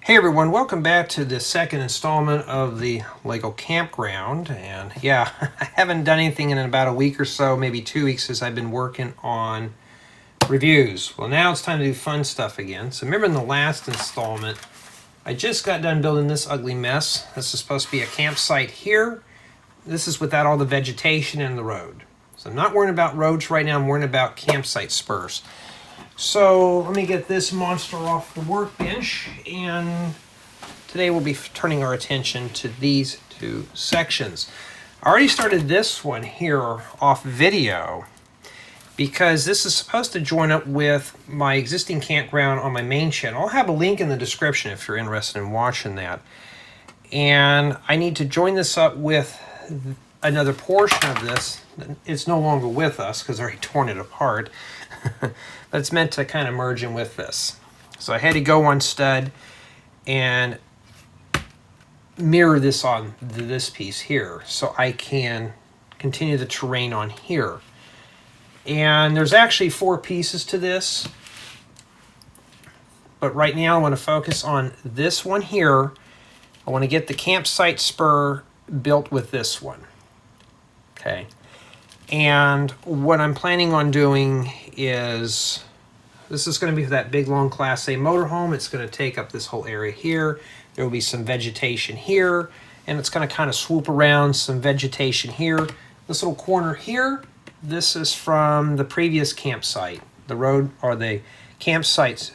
Hey everyone, welcome back to the second installment of the Lego Campground. And yeah, I haven't done anything in about a week or so, maybe 2 weeks, as I've been working on reviews. Well, now it's time to do fun stuff again. So remember in the last installment, I just got done building this ugly mess. This is supposed to be a campsite here. This is without all the vegetation and the road. So I'm not worrying about roads right now, I'm worrying about campsite spurs. So let me get this monster off the workbench, and today we'll be turning our attention to these two sections. I already started this one here off video because this is supposed to join up with my existing campground on my main channel. I'll have a link in the description if you're interested in watching that. And I need to join this up with another portion of this. It's no longer with us because I already torn it apart. But it's meant to kind of merge in with this. So I had to go on stud and mirror this on this piece here so I can continue the terrain on here. And there's actually 4 pieces to this, but right now I want to focus on this one here. I want to get the campsite spur built with this one. Okay. And what I'm planning on doing is, this is going to be for that big long Class A motorhome. It's going to take up this whole area here. There will be some vegetation here, and it's going to kind of swoop around, some vegetation here. This little corner here, this is from the previous campsite. The road, or the campsite's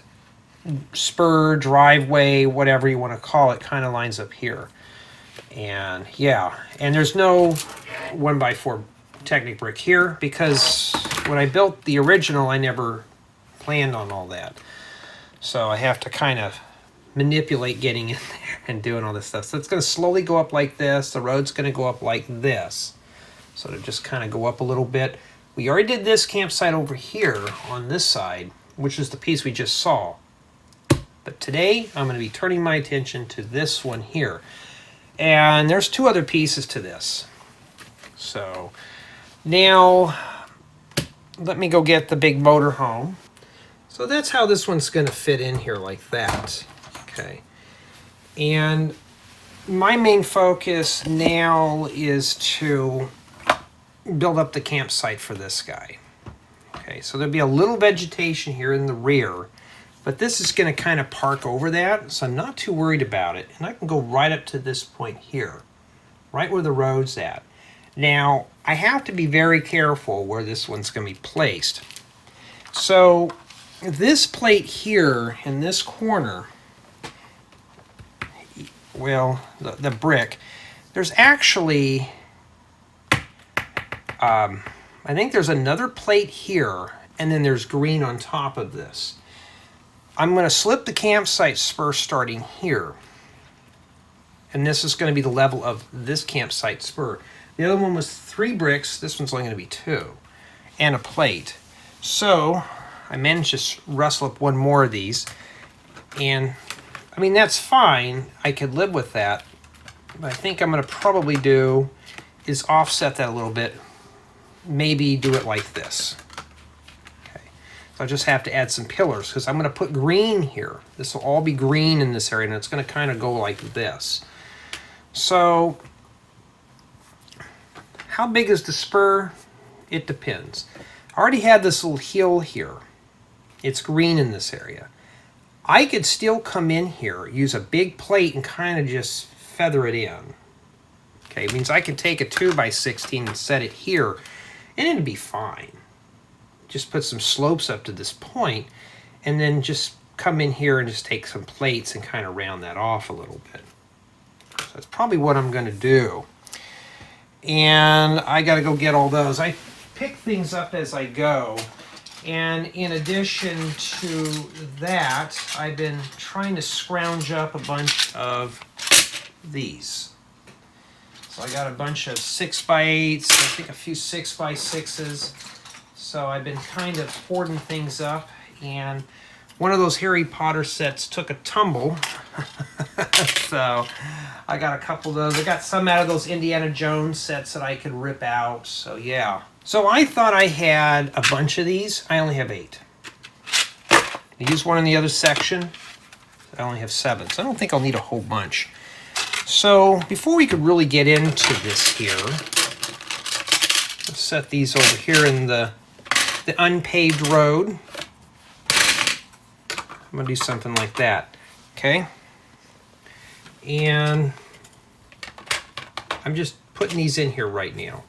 spur, driveway, whatever you want to call it, kind of lines up here. And yeah, and there's no 1x4 Technic brick here because when I built the original, I never planned on all that. So I have to kind of manipulate getting in there and doing all this stuff. So it's going to slowly go up like this. The road's going to go up like this. So to just kind of go up a little bit. We already did this campsite over here on this side, which is the piece we just saw. But today, I'm going to be turning my attention to this one here. And there's 2 other pieces to this. So now, let me go get the big motor home. So that's how this one's going to fit in here like that. Okay. And my main focus now is to build up the campsite for this guy. Okay, so there'll be a little vegetation here in the rear, but this is going to kind of park over that, so I'm not too worried about it. And I can go right up to this point here, right where the road's at. Now, I have to be very careful where this one's going to be placed. So, this plate here in this corner, well, the brick, there's actually, I think there's another plate here, and then there's green on top of this. I'm going to slip the campsite spur starting here. And this is going to be the level of this campsite spur. The other one was 3 bricks. This one's only going to be 2. And a plate. So I managed to rustle up 1 more of these. And I mean, that's fine. I could live with that. But I think I'm going to probably do is offset that a little bit. Maybe do it like this. Okay. So I just have to add some pillars because I'm going to put green here. This will all be green in this area, and it's going to kind of go like this. So how big is the spur? It depends. I already had this little hill here. It's green in this area. I could still come in here, use a big plate, and kind of just feather it in. Okay, it means I could take a 2x16 and set it here, and it'd be fine. Just put some slopes up to this point, and then just come in here and just take some plates and kind of round that off a little bit. So that's probably what I'm going to do. And I got to go get all those. I pick things up as I go. And in addition to that, I've been trying to scrounge up a bunch of these. So I got a bunch of 6x8s, I think a few 6x6s. So I've been kind of hoarding things up. And one of those Harry Potter sets took a tumble. So I got a couple of those. I got some out of those Indiana Jones sets that I could rip out. So yeah. So I thought I had a bunch of these. I only have 8. I used one in the other section. I only have 7, so I don't think I'll need a whole bunch. So before we could really get into this here, let's set these over here in the unpaved road. I'm going to do something like that, okay? And I'm just putting these in here right now.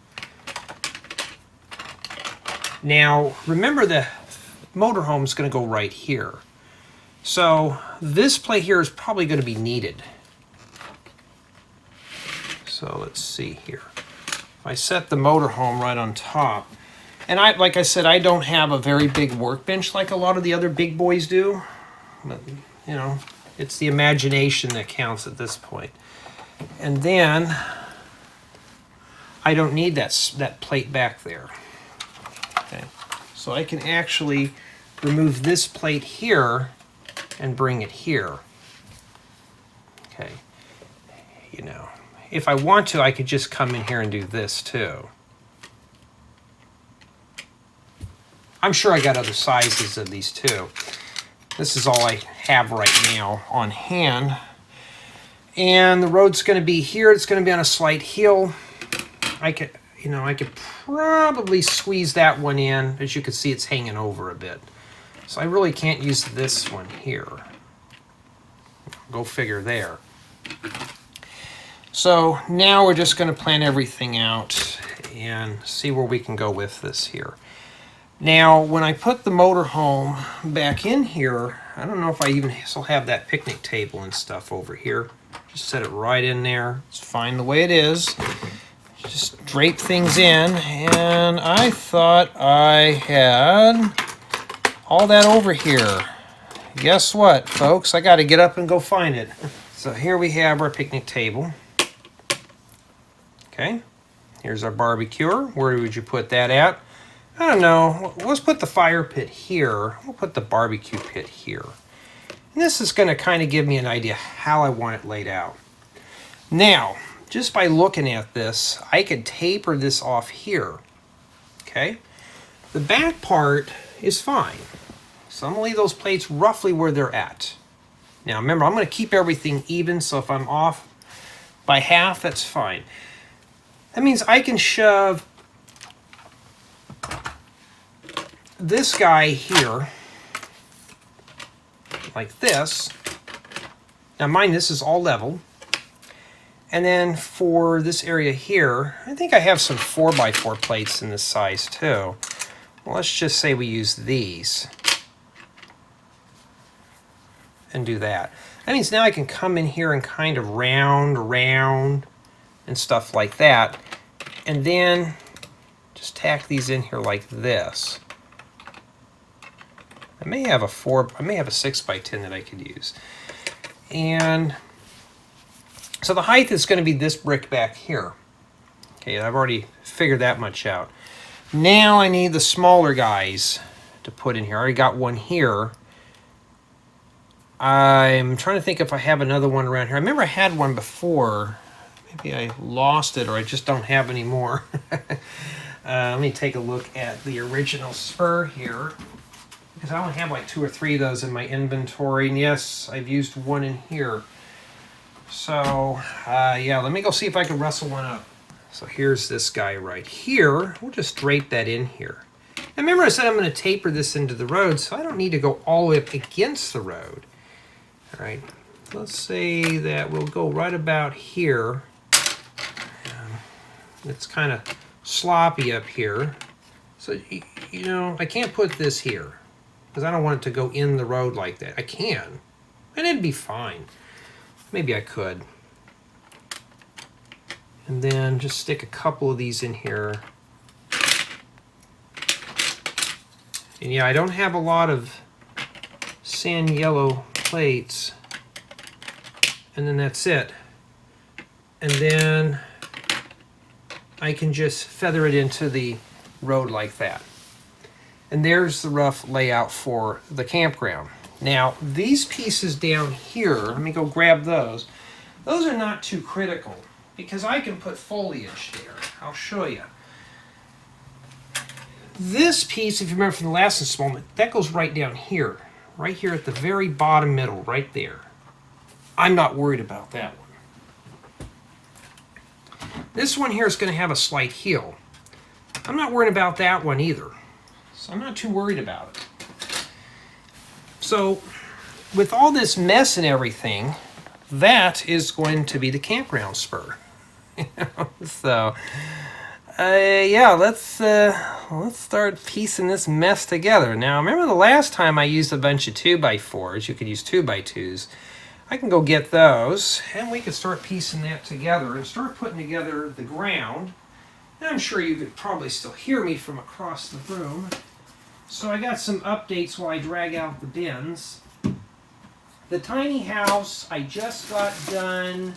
Now, remember the motorhome is going to go right here. So this plate here is probably going to be needed. So let's see here. If I set the motorhome right on top, and like I said, I don't have a very big workbench like a lot of the other big boys do. But, you know, it's the imagination that counts at this point. And then I don't need that plate back there. Okay. So I can actually remove this plate here and bring it here. Okay. You know, if I want to, I could just come in here and do this too. I'm sure I got other sizes of these too. This is all I have right now on hand. And the road's going to be here. It's going to be on a slight hill. I could probably squeeze that one in. As you can see, it's hanging over a bit. So I really can't use this one here. Go figure there. So now we're just going to plan everything out and see where we can go with this here. Now, when I put the motorhome back in here, I don't know if I even still have that picnic table and stuff over here. Just set it right in there. It's fine the way it is. Just drape things in, and I thought I had all that over here. Guess what, folks? I got to get up and go find it. So here we have our picnic table. Okay, here's our barbecuer. Where would you put that at? I don't know. Let's put the fire pit here. We'll put the barbecue pit here. And this is going to kind of give me an idea how I want it laid out. Now, just by looking at this, I could taper this off here. Okay? The back part is fine. So I'm going to leave those plates roughly where they're at. Now remember, I'm going to keep everything even, so if I'm off by half, that's fine. That means I can shove this guy here like this. Now mind, this is all level. And then for this area here, I think I have some 4x4 plates in this size too. Well, let's just say we use these and do that. That means now I can come in here and kind of round around and stuff like that, and then just tack these in here like this. I may have a 6x10 that I could use. And so the height is going to be this brick back here. Okay, I've already figured that much out. Now I need the smaller guys to put in here. I already got one here. I'm trying to think if I have another one around here. I remember I had one before. Maybe I lost it or I just don't have any more. Let me take a look at the original spur here, because I only have like 2 or 3 of those in my inventory. And yes, I've used one in here. So yeah, let me go see if I can rustle one up. So here's this guy right here. We'll just drape that in here. And remember I said I'm going to taper this into the road, so I don't need to go all the way up against the road. All right, let's say that we'll go right about here. It's kind of sloppy up here. So, you know, I can't put this here because I don't want it to go in the road like that. I can, and it'd be fine. Maybe I could. And then just stick a couple of these in here. And yeah, I don't have a lot of sand yellow plates. And then that's it. And then I can just feather it into the road like that. And there's the rough layout for the campground. Now, these pieces down here, let me go grab those. Those are not too critical because I can put foliage there. I'll show you. This piece, if you remember from the last installment, that goes right down here. Right here at the very bottom middle, right there. I'm not worried about that one. This one here is going to have a slight heel. I'm not worried about that one either. So I'm not too worried about it. So with all this mess and everything, that is going to be the campground spur. So yeah, let's start piecing this mess together. Now, remember the last time I used a bunch of 2x4s? You could use 2x2s. I can go get those, and we can start piecing that together and start putting together the ground. And I'm sure you could probably still hear me from across the room. So I got some updates while I drag out the bins. The tiny house, I just got done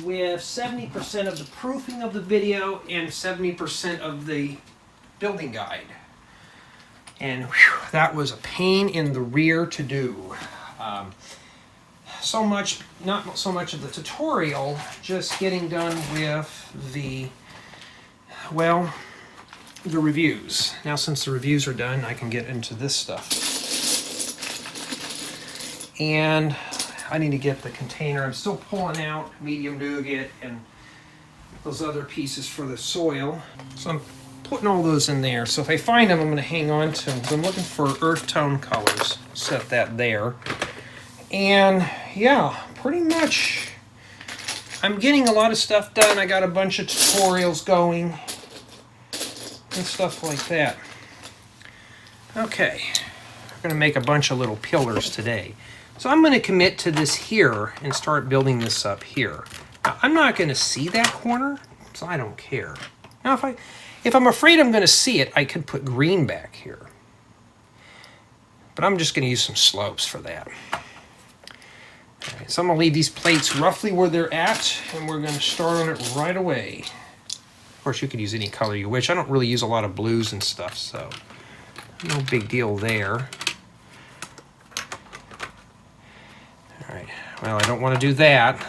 with 70% of the proofing of the video and 70% of the building guide. And whew, that was a pain in the rear to do. Not so much of the tutorial, just getting done with the reviews. Now since the reviews are done, I can get into this stuff. And I need to get the container. I'm still pulling out medium nougat and those other pieces for the soil. So I'm putting all those in there. So if I find them, I'm going to hang on to them. I'm looking for earth tone colors. Set that there. And yeah, pretty much I'm getting a lot of stuff done. I got a bunch of tutorials going and stuff like that. Okay, we're going to make a bunch of little pillars today. So I'm going to commit to this here and start building this up here. Now, I'm not going to see that corner, so I don't care. Now, if I'm afraid I'm going to see it, I could put green back here. But I'm just going to use some slopes for that. All right, so I'm going to leave these plates roughly where they're at, and we're going to start on it right away. Of course, you could use any color you wish. I don't really use a lot of blues and stuff, so no big deal there. All right, well, I don't want to do that.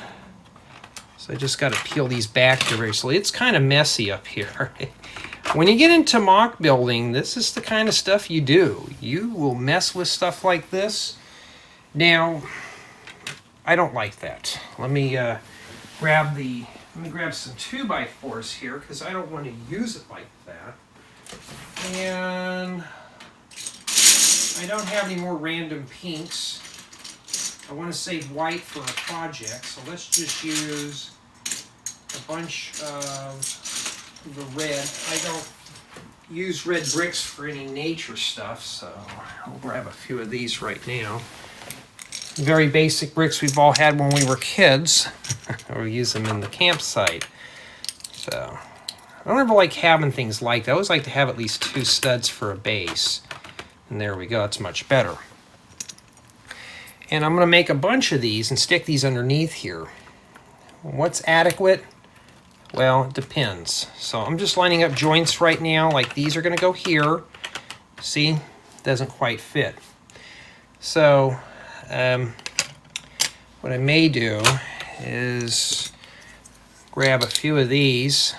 So I just got to peel these back here very slowly. It's kind of messy up here. When you get into mock building, this is the kind of stuff you do. You will mess with stuff like this. Now, I don't like that. Let me grab some 2x4s here because I don't want to use it like that. And I don't have any more random pinks. I want to save white for a project, so let's just use a bunch of the red. I don't use red bricks for any nature stuff, so I'll grab a few of these right now. Very basic bricks we've all had when we were kids. Or we use them in the campsite. So I don't ever like having things like that. I always like to have at least 2 studs for a base. And there we go, it's much better. And I'm going to make a bunch of these and stick these underneath here. What's adequate? Well, it depends. So I'm just lining up joints right now, like these are going to go here. See? Doesn't quite fit. So what I may do is grab a few of these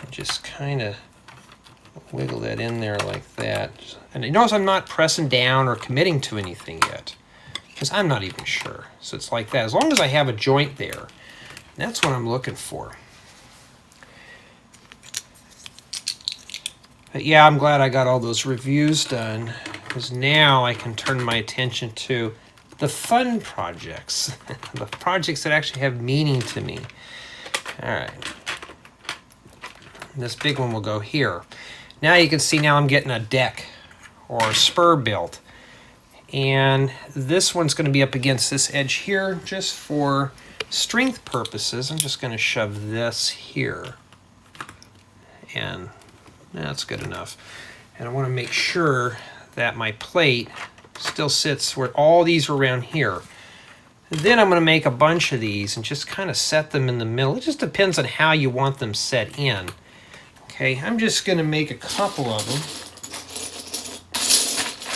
and just kind of wiggle that in there like that. And you notice I'm not pressing down or committing to anything yet, because I'm not even sure. So it's like that. As long as I have a joint there, that's what I'm looking for. But yeah, I'm glad I got all those reviews done, because now I can turn my attention to the fun projects, the projects that actually have meaning to me. All right. This big one will go here. Now you can see now I'm getting a deck or a spur built. And this one's going to be up against this edge here just for strength purposes. I'm just going to shove this here. And that's good enough. And I want to make sure that my plate still sits where all these are around here. Then I'm going to make a bunch of these and just kind of set them in the middle. It just depends on how you want them set in. Okay, I'm just going to make a couple of them.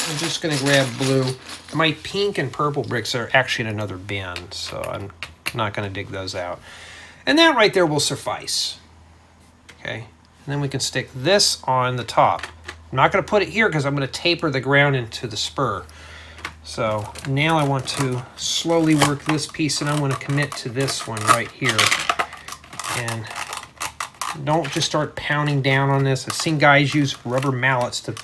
I'm just going to grab blue. My pink and purple bricks are actually in another bin, so I'm not going to dig those out. And that right there will suffice. Okay, and then we can stick this on the top. I'm not going to put it here because I'm going to taper the ground into the spur. So now I want to slowly work this piece, and I'm going to commit to this one right here. And don't just start pounding down on this. I've seen guys use rubber mallets to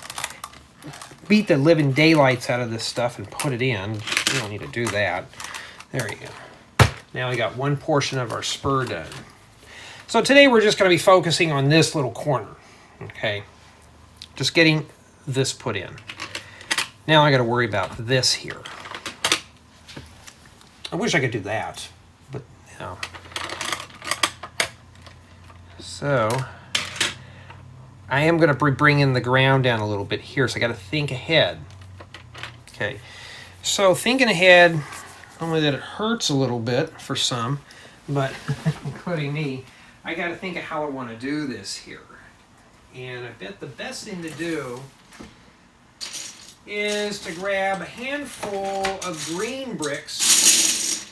beat the living daylights out of this stuff and put it in. You don't need to do that. There you go. Now we got one portion of our spur done. So today we're just going to be focusing on this little corner. Okay, just getting this put in. Now I got to worry about this here. I wish I could do that, but no. So I am going to be bringing the ground down a little bit here, so I got to think ahead. Okay, so thinking ahead, only that it hurts a little bit for some, but including me, I got to think of how I want to do this here. And I bet the best thing to do is to grab a handful of green bricks.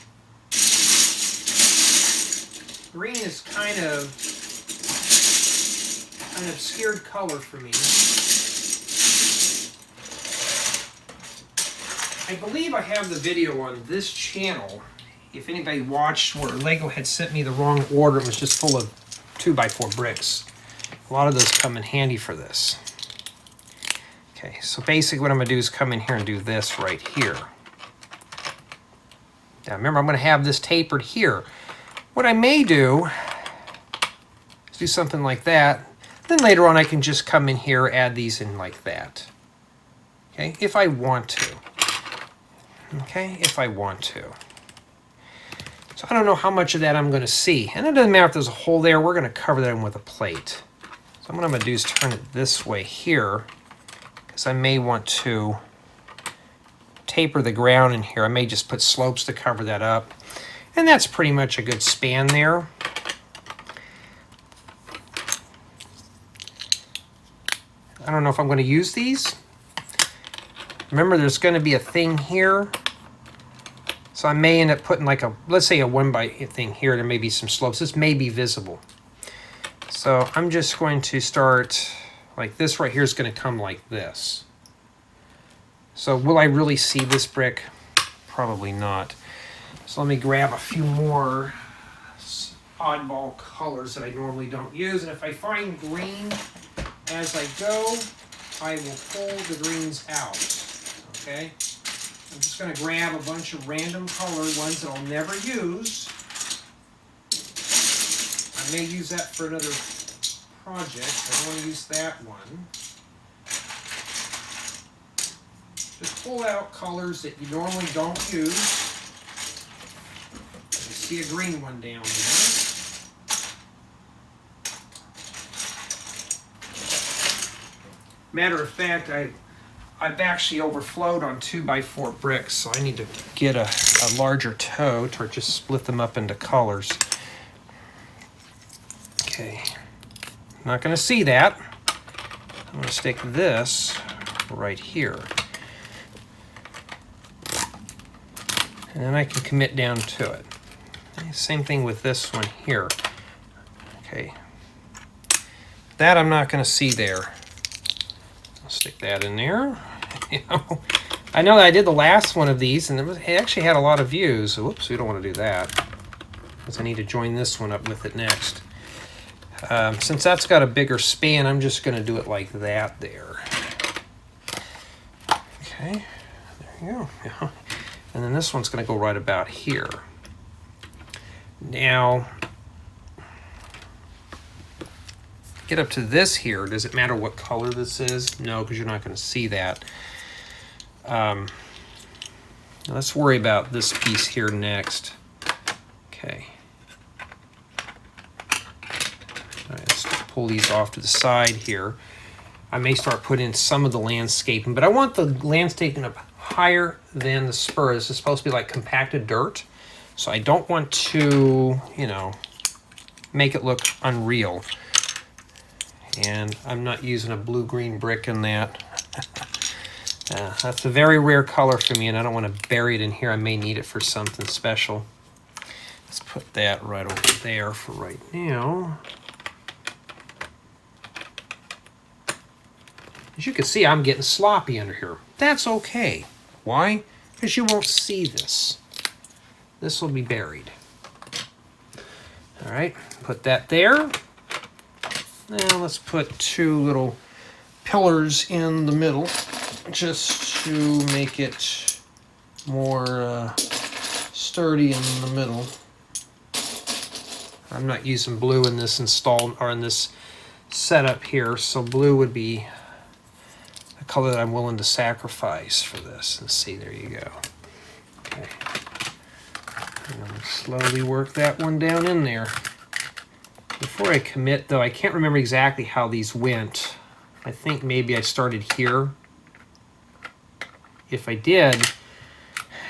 Green is kind of an obscured color for me. I believe I have the video on this channel. If anybody watched where Lego had sent me the wrong order, it was just full of 2x4 bricks. A lot of those come in handy for this. Okay, so basically what I'm going to do is come in here and do this right here. Now remember, I'm going to have this tapered here. What I may do is do something like that. Then later on I can just come in here, add these in like that. Okay, if I want to. Okay, if I want to. So I don't know how much of that I'm going to see. And it doesn't matter if there's a hole there. We're going to cover that in with a plate. So what I'm going to do is turn it this way here, because I may want to taper the ground in here. I may just put slopes to cover that up. And that's pretty much a good span there. I don't know if I'm going to use these. Remember, there's going to be a thing here. So I may end up putting like a, let's say a 1x thing here. There may be some slopes. This may be visible. So I'm just going to start like this right here is going to come like this. So will I really see this brick? Probably not. So let me grab a few more oddball colors that I normally don't use. And if I find green as I go, I will pull the greens out. Okay? I'm just going to grab a bunch of random colored ones that I'll never use. I may use that for another project. I want to use that one. Just pull out colors that you normally don't use. You see a green one down there. Matter of fact, I've actually overflowed on 2x4 bricks, so I need to get a larger tote or just split them up into colors. Okay, not going to see that. I'm going to stick this right here. And then I can commit down to it. Okay, same thing with this one here. Okay, that I'm not going to see there. I'll stick that in there. You know, I know that I did the last one of these, and it actually had a lot of views. Whoops, we don't want to do that, because I need to join this one up with it next. Since that's got a bigger span, I'm just going to do it like that there. Okay, there you go. Yeah. And then this one's going to go right about here. Now, get up to this here. Does it matter what color this is? No, because you're not going to see that. Let's worry about this piece here next. Okay. All right, let's pull these off to the side here. I may start putting in some of the landscaping, but I want the landscaping up higher than the spur. This is supposed to be like compacted dirt. So I don't want to, you know, make it look unreal. And I'm not using a blue-green brick in that. That's a very rare color for me, and I don't want to bury it in here. I may need it for something special. Let's put that right over there for right now. As you can see, I'm getting sloppy under here. That's okay. Why? because you won't see this. This will be buried. All right, put that there. Now let's put two little pillars in the middle just to make it more sturdy in the middle. I'm not using blue in this in this setup here, so blue would be a color that I'm willing to sacrifice for this. Let's see, there you go. Okay. And I'm going to slowly work that one down in there. Before I commit, though, I can't remember exactly how these went. I think maybe I started here. If I did,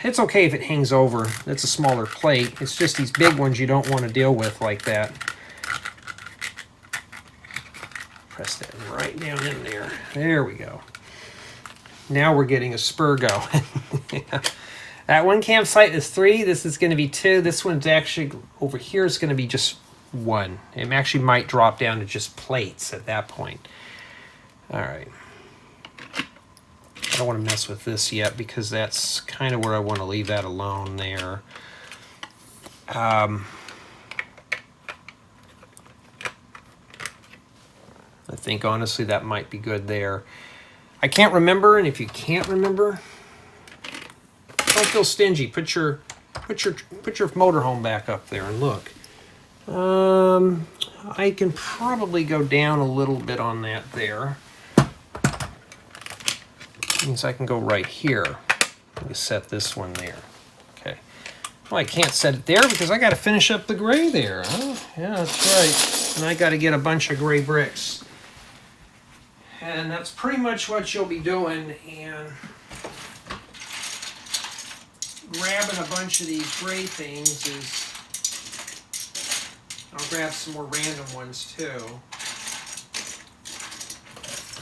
it's okay if it hangs over. That's a smaller plate. It's just these big ones you don't want to deal with like that. Press that right down in there. There we go. Now we're getting a spur going. Yeah. That one campsite is 3. This is going to be 2. This one's actually over here is going to be just 1. It actually might drop down to just plates at that point. All right. I don't want to mess with this yet because that's kind of where I want to leave that alone there. I think honestly that might be good there. I can't remember, and if you can't remember, don't feel stingy. Put your motorhome back up there and look. I can probably go down a little bit on that there. Means I can go right here. Let me set this one there. Okay. Well, I can't set it there because I got to finish up the gray there. Huh? Yeah, that's right. And I got to get a bunch of gray bricks. And that's pretty much what you'll be doing. And grabbing a bunch of these gray things is... I'll grab some more random ones too.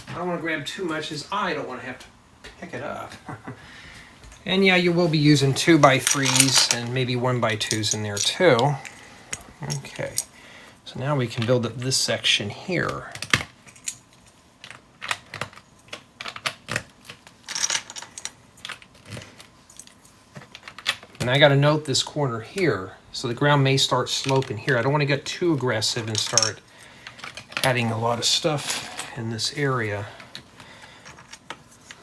I don't want to grab too much as I don't want to have to pick it up. And yeah, you will be using 2x3s and maybe 1x2s in there too. Okay, so now we can build up this section here. And I got to note this corner here. So the ground may start sloping here. I don't want to get too aggressive and start adding a lot of stuff in this area.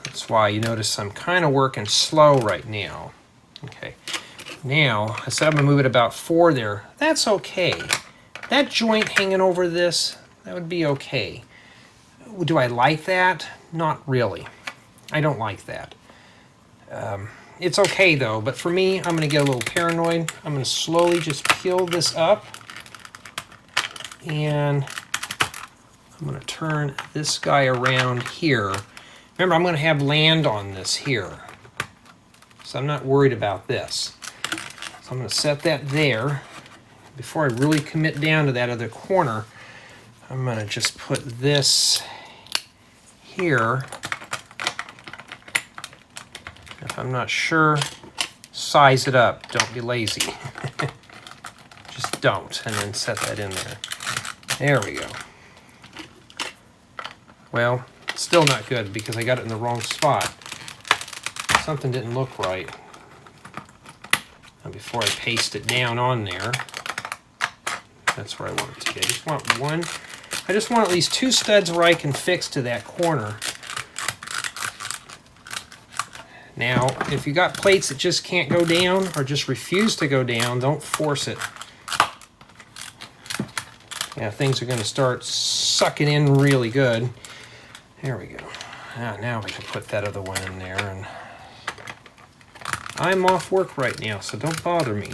That's why you notice I'm kind of working slow right now. Okay, now I said I'm going to move it about 4 there. That's okay. That joint hanging over this, that would be okay. Do I like that? Not really. I don't like that. It's okay though, but for me, I'm going to get a little paranoid. I'm going to slowly just peel this up. And I'm going to turn this guy around here. Remember, I'm going to have land on this here. So I'm not worried about this. So I'm going to set that there. Before I really commit down to that other corner, I'm going to just put this here. If I'm not sure, size it up. Don't be lazy. Just don't, and then set that in there. There we go. Well, still not good because I got it in the wrong spot. Something didn't look right. Now before I paste it down on there, that's where I want it to be. I just want one. I just want at least 2 studs where I can fix to that corner. Now, if you got plates that just can't go down or just refuse to go down, don't force it. Yeah, things are going to start sucking in really good. There we go. Now we can put that other one in there. And I'm off work right now, so don't bother me.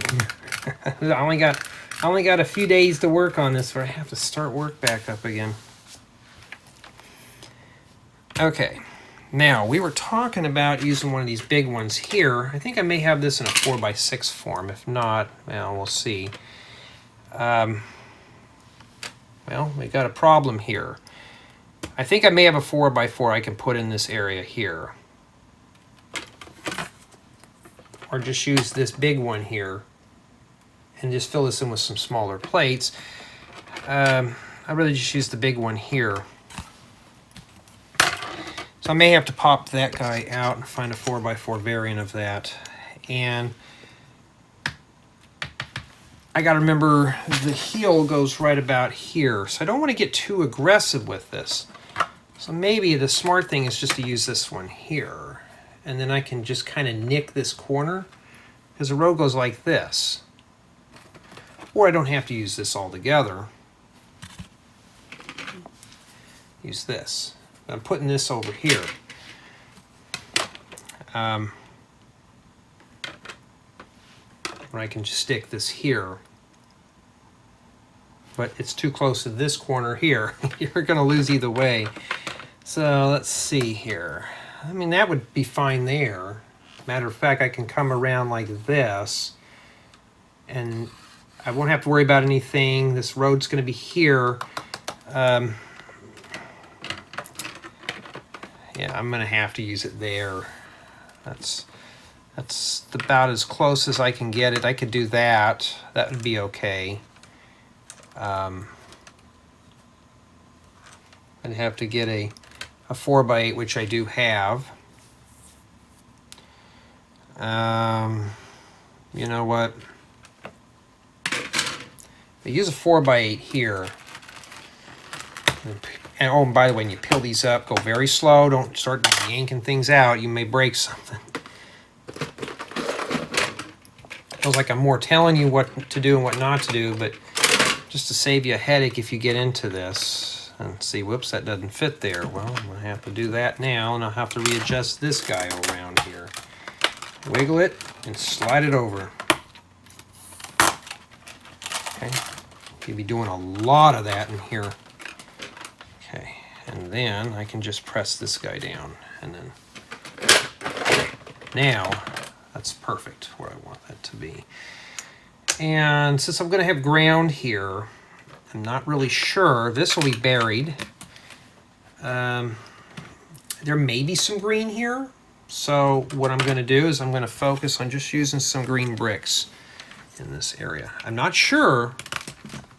I only got a few days to work on this, or I have to start work back up again. Okay. Now, we were talking about using one of these big ones here. I think I may have this in a 4x6 form. If not, well, we'll see. Well, we got a problem here. I think I may have a 4x4 I can put in this area here. Or just use this big one here and just fill this in with some smaller plates. I'd rather just use the big one here. So I may have to pop that guy out and find a 4x4 variant of that. And I got to remember the heel goes right about here. So I don't want to get too aggressive with this. So maybe the smart thing is just to use this one here. And then I can just kind of nick this corner because the road goes like this. Or I don't have to use this all together. Use this. I'm putting this over here. Or I can just stick this here. But it's too close to this corner here. You're going to lose either way. So let's see here. I mean, that would be fine there. Matter of fact, I can come around like this. And I won't have to worry about anything. This road's going to be here. Yeah, I'm going to have to use it there. That's about as close as I can get it. I could do that. That would be okay. I'd have to get a 4x8, which I do have. You know what? I use a 4x8 here. And oh, and by the way, when you peel these up, go very slow. Don't start yanking things out. You may break something. Feels like I'm more telling you what to do and what not to do, but just to save you a headache if you get into this. And see, whoops, that doesn't fit there. Well, I'm going to have to do that now, and I'll have to readjust this guy around here. Wiggle it and slide it over. Okay, you'll be doing a lot of that in here. Okay, and then I can just press this guy down, and then now that's perfect where I want that to be. And since I'm going to have ground here, I'm not really sure. This will be buried. There may be some green here. So what I'm going to do is I'm going to focus on just using some green bricks in this area. I'm not sure,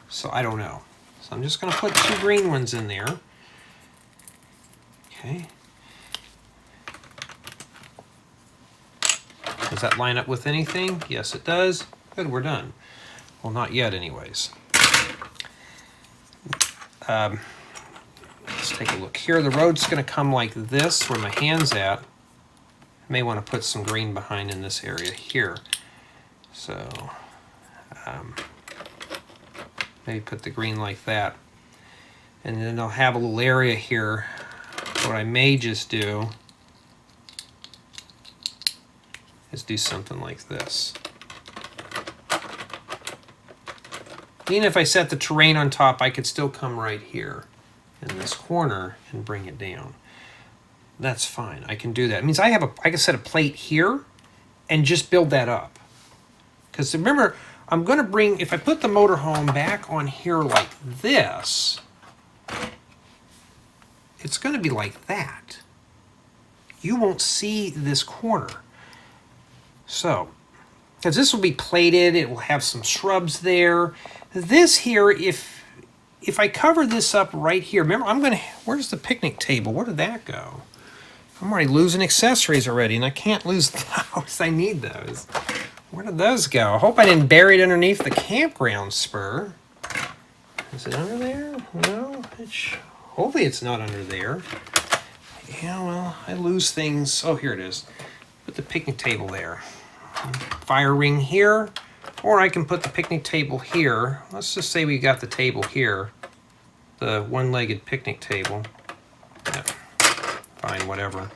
so I don't know. So I'm just going to put 2 green ones in there. Okay. Does that line up with anything? Yes, it does. Good, we're done. Well, not yet anyways. Let's take a look here. The road's going to come like this, where my hand's at. I may want to put some green behind in this area here. So maybe put the green like that. And then I'll have a little area here. What I may just do is do something like this. Even if I set the terrain on top, I could still come right here in this corner and bring it down. That's fine. I can do that. It means I can set a plate here and just build that up. Because remember, I'm going to bring, if I put the motorhome back on here like this, it's going to be like that. You won't see this corner. So, because this will be plated, it will have some shrubs there. This here, if I cover this up right here, remember, where's the picnic table? Where did that go? I'm already losing accessories already, and I can't lose those. I need those. Where did those go? I hope I didn't bury it underneath the campground spur. Is it under there? No. Hopefully it's not under there. Yeah, well, I lose things. Oh, here it is. Put the picnic table there. Fire ring here. Or I can put the picnic table here. Let's just say we got the table here. The one-legged picnic table. Yeah. Fine, whatever.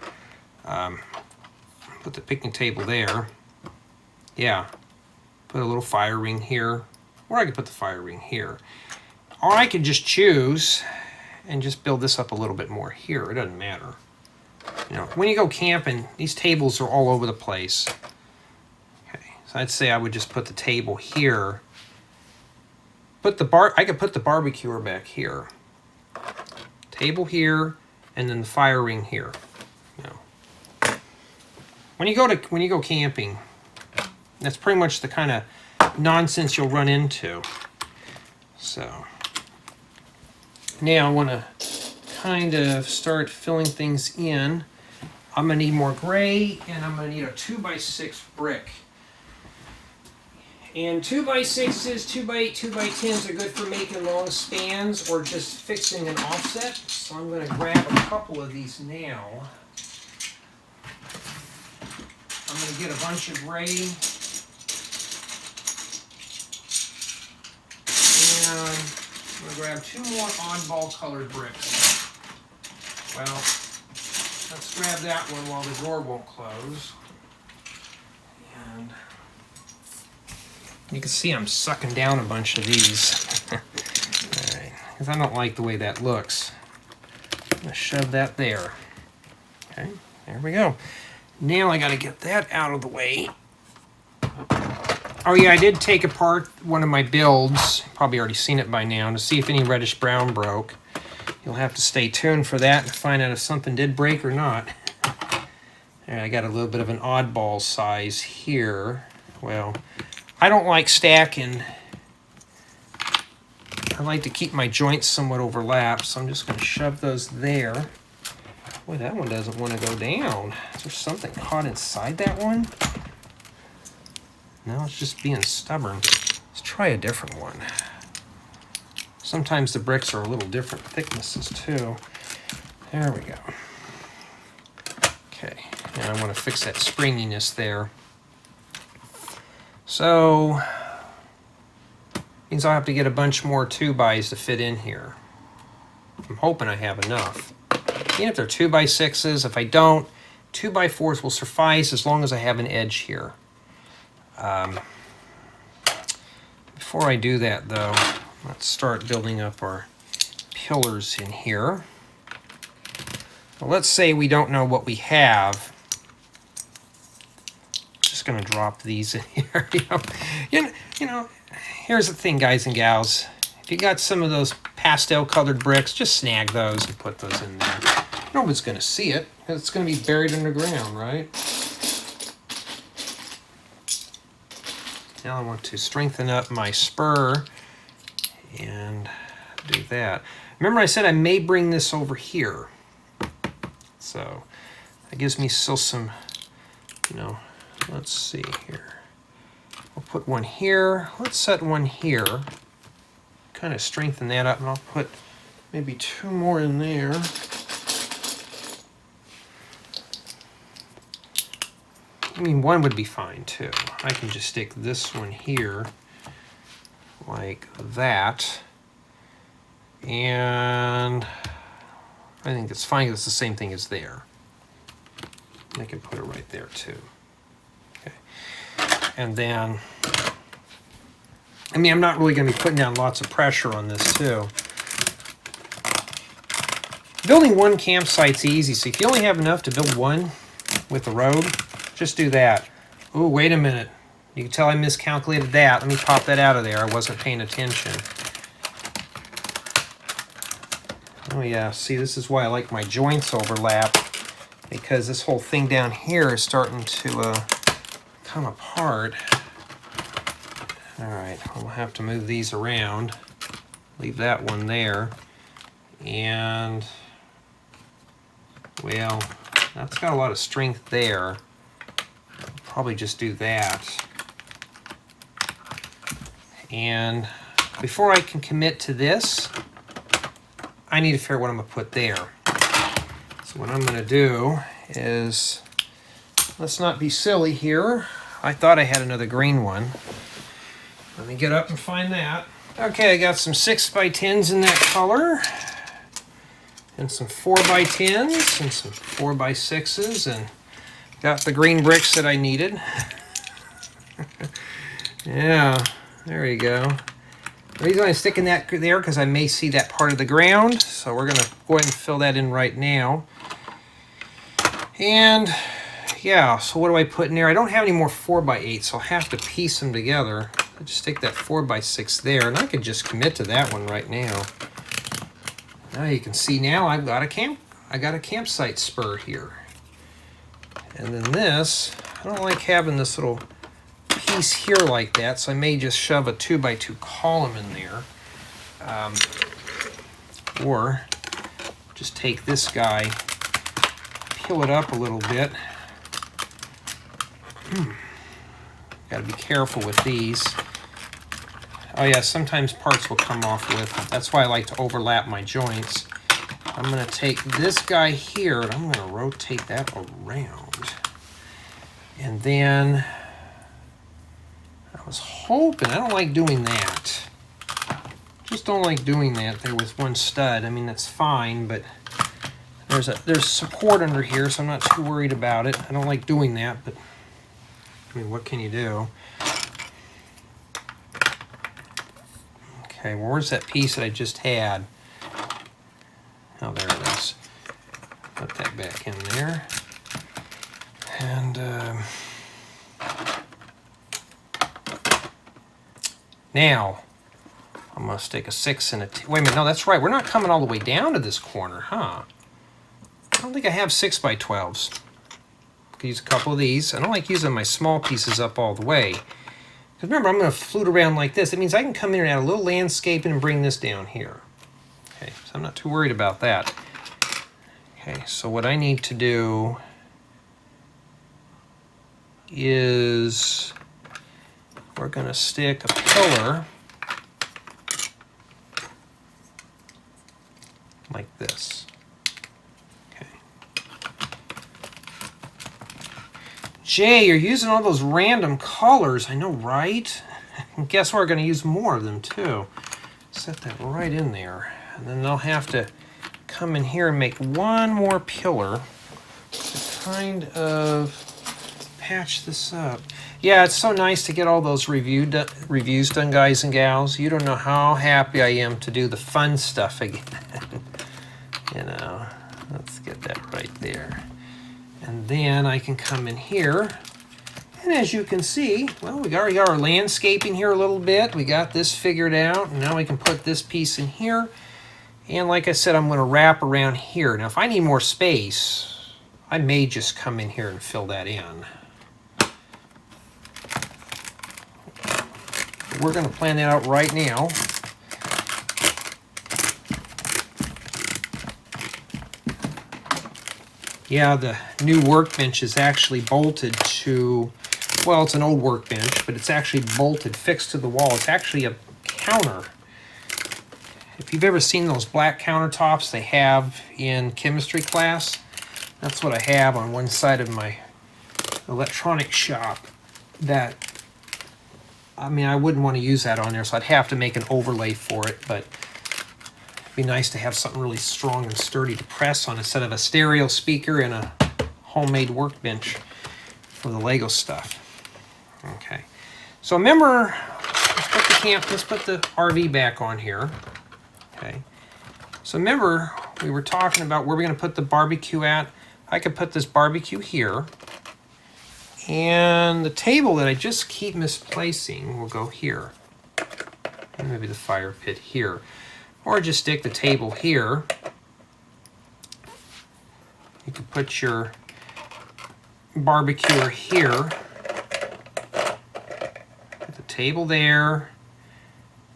Put the picnic table there. Yeah. Put a little fire ring here. Or I could put the fire ring here. Or I could just choose and just build this up a little bit more here. It doesn't matter. You know, when you go camping, these tables are all over the place. Okay, so I'd say I would just put the table here. I could put the barbecuer back here. Table here, and then the fire ring here. You know. When you go camping, that's pretty much the kind of nonsense you'll run into. So now I want to kind of start filling things in, I'm going to need more gray, and I'm going to need a 2x6 brick. And 2x6s, 2x8, 2x10s are good for making long spans or just fixing an offset. So I'm going to grab a couple of these now. I'm going to get a bunch of gray. And I'm going to grab 2 more oddball colored bricks. Well, let's grab that one while the door won't close. And you can see I'm sucking down a bunch of these. Alright, because I don't like the way that looks. I'm going to shove that there. Okay, there we go. Now I got to get that out of the way. Oh yeah, I did take apart one of my builds, probably already seen it by now, to see if any reddish brown broke. You'll have to stay tuned for that to find out if something did break or not. And I got a little bit of an oddball size here. Well, I don't like stacking. I like to keep my joints somewhat overlapped, so I'm just going to shove those there. Boy, that one doesn't want to go down. Is there something caught inside that one? No, it's just being stubborn. Let's try a different one. Sometimes the bricks are a little different thicknesses too. There we go. Okay, now I want to fix that springiness there. So, means I'll have to get a bunch more 2x to fit in here. I'm hoping I have enough. Even if they're 2x6s, if I don't, 2x4s will suffice as long as I have an edge here. Before I do that though, let's start building up our pillars in here. Well, let's say we don't know what we have. Just going to drop these in here. You know, here's the thing, guys and gals. If you got some of those pastel colored bricks, just snag those and put those in there. Nobody's going to see it because it's going to be buried underground, right? Now I want to strengthen up my spur and do that. Remember I said I may bring this over here. So that gives me still some, let's see here. I'll put one here. Let's set one here. Kind of strengthen that up, and I'll put maybe 2 more in there. I mean, 1 would be fine too. I can just stick this one here like that. And I think it's fine. It's the same thing as there. I can put it right there too. Okay. And then, I mean, I'm not really going to be putting down lots of pressure on this too. Building one campsite's easy. So if you only have enough to build one with the road, just do that. Ooh, wait a minute. You can tell I miscalculated that. Let me pop that out of there. I wasn't paying attention. Oh yeah, see, this is why I like my joints overlap, because this whole thing down here is starting to come apart. All right, we'll have to move these around. Leave that one there. And, well, that's got a lot of strength there. Probably just do that. And before I can commit to this, I need to figure out what I'm going to put there. So what I'm going to do is, let's not be silly here. I thought I had another green one. Let me get up and find that. Okay, I got some 6x10s in that color, and some 4x10s, and some 4x6s, and got the green bricks that I needed. Yeah, there you go. The reason I'm sticking that there because I may see that part of the ground, so we're going to go ahead and fill that in right now. And yeah, so what do I put in there? I don't have any more 4x8, so I'll have to piece them together. I'll just stick that 4x6 there, and I can just commit to that one right now. Now you can see now I got a campsite spur here. And then this, I don't like having this little piece here like that, so I may just shove a 2x2 column in there. Or just take this guy, peel it up a little bit. Got to be careful with these. Oh yeah, sometimes parts will come off with. That's why I like to overlap my joints. I'm going to take this guy here and I'm going to rotate that around. And then I was hoping, I don't like doing that. Just don't like doing that there with one stud. I mean, that's fine, but there's support under here, so I'm not too worried about it. I don't like doing that, but I mean, what can you do? Okay, well, where's that piece that I just had? Oh, there it is. Put that back in there. And now I'm going to stick a 6 and a wait a minute, no, that's right. We're not coming all the way down to this corner, huh? I don't think I have 6x12s. I could use a couple of these. I don't like using my small pieces up all the way. Because remember, I'm going to flute around like this. It means I can come in and add a little landscaping and bring this down here. Okay, so I'm not too worried about that. Okay, so what I need to do is we're going to stick a pillar like this. Okay. Jay, you're using all those random colors. I know, right? And guess what? We're going to use more of them too. Set that right in there. And then they'll have to come in here and make one more pillar to kind of patch this up. Yeah, it's so nice to get all those reviews done, guys and gals. You don't know how happy I am to do the fun stuff again. You know, let's get that right there. And then I can come in here. And as you can see, well, we already got our landscaping here a little bit. We got this figured out. And now we can put this piece in here. And like I said, I'm going to wrap around here. Now, if I need more space, I may just come in here and fill that in. We're going to plan that out right now. Yeah, the new workbench is actually bolted to, well, it's an old workbench, but it's actually bolted, fixed to the wall. It's actually a counter. If you've ever seen those black countertops they have in chemistry class, that's what I have on one side of my electronic shop. That, I mean, I wouldn't want to use that on there, so I'd have to make an overlay for it, but it'd be nice to have something really strong and sturdy to press on instead of a stereo speaker and a homemade workbench for the Lego stuff. Okay, so remember, let's put the RV back on here. Okay, so remember, we were talking about where we're going to put the barbecue at. I could put this barbecue here, and the table that I just keep misplacing will go here. And maybe the fire pit here. Or just stick the table here. You could put your barbecue here. Put the table there.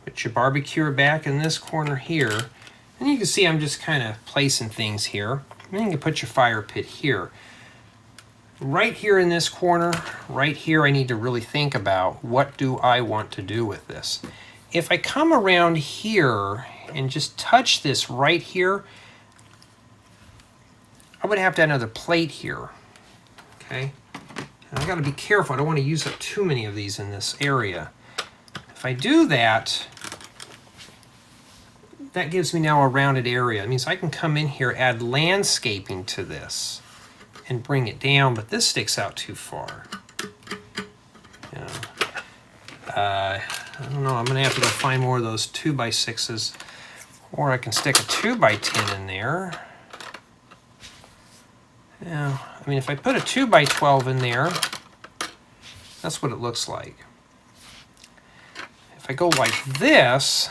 Put your barbecue back in this corner here. And you can see I'm just kind of placing things here. And then you can put your fire pit here. Right here in this corner, right here, I need to really think about what do I want to do with this. If I come around here and just touch this right here, I would have to add another plate here. Okay, and I got to be careful. I don't want to use up too many of these in this area. If I do that, that gives me now a rounded area. It means I can come in here, add landscaping to this, and bring it down, but this sticks out too far. You know, I don't know, I'm gonna have to go find more of those 2x6s, or I can stick a 2x10 in there. Yeah, I mean, if I put a 2x12 in there, that's what it looks like. If I go like this,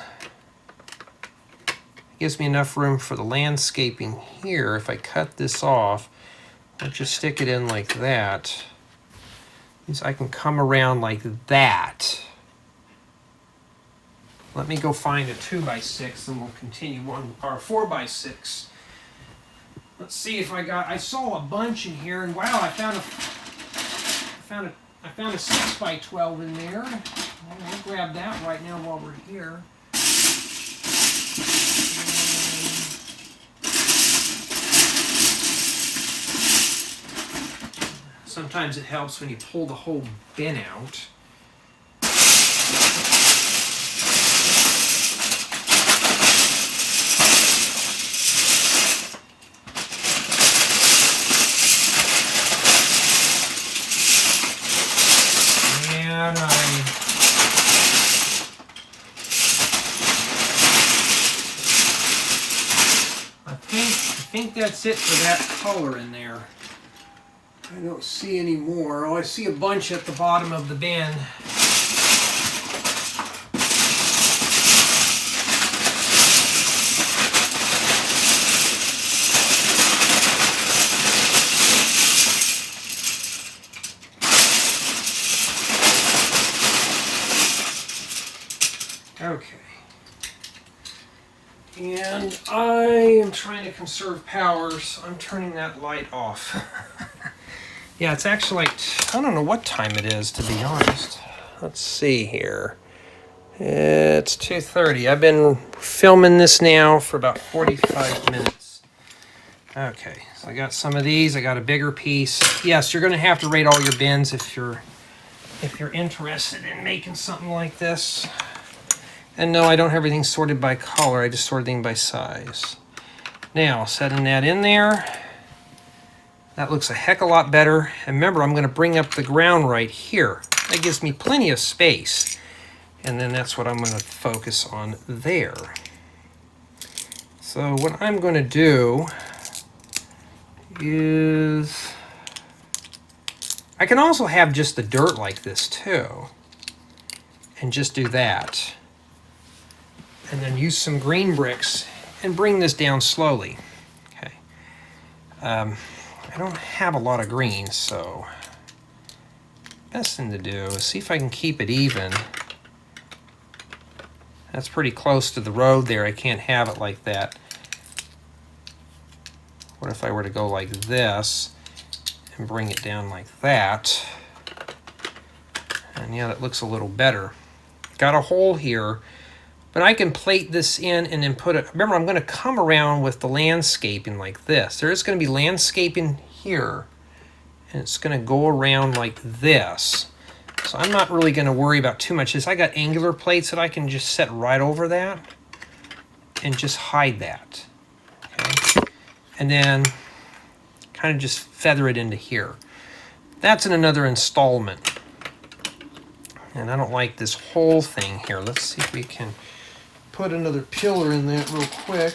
it gives me enough room for the landscaping here. If I cut this off, I'll just stick it in like that. Means I can come around like that. Let me go find a 2x6 and we'll continue on our 4x6 Let's see if I saw a bunch in here, and wow, I found a 6 by 12 in there. I'll grab that right now while we're here. Sometimes it helps when you pull the whole bin out. And I think that's it for that color in there. I don't see any more. Oh, I see a bunch at the bottom of the bin. Okay. And I am trying to conserve power, so I'm turning that light off. Yeah, it's actually like, I don't know what time it is, to be honest. Let's see here. It's 2:30. I've been filming this now for about 45 minutes. Okay, so I got some of these. I got a bigger piece. Yes, you're going to have to rate all your bins if you're interested in making something like this. And no, I don't have everything sorted by color. I just sort everything by size. Now, setting that in there. That looks a heck of a lot better. And remember, I'm going to bring up the ground right here. That gives me plenty of space. And then that's what I'm going to focus on there. So what I'm going to do is... I can also have just the dirt like this too. And just do that. And then use some green bricks and bring this down slowly. Okay. I don't have a lot of green, so best thing to do is see if I can keep it even. That's pretty close to the road there. I can't have it like that. What if I were to go like this and bring it down like that? And yeah, that looks a little better. Got a hole here, but I can plate this in and then put it. Remember, I'm going to come around with the landscaping like this. There is going to be landscaping here, and it's going to go around like this. So I'm not really going to worry about too much. I got angular plates that I can just set right over that and just hide that. Okay? And then kind of just feather it into here. That's in another installment. And I don't like this whole thing here. Let's see if we can put another pillar in that real quick.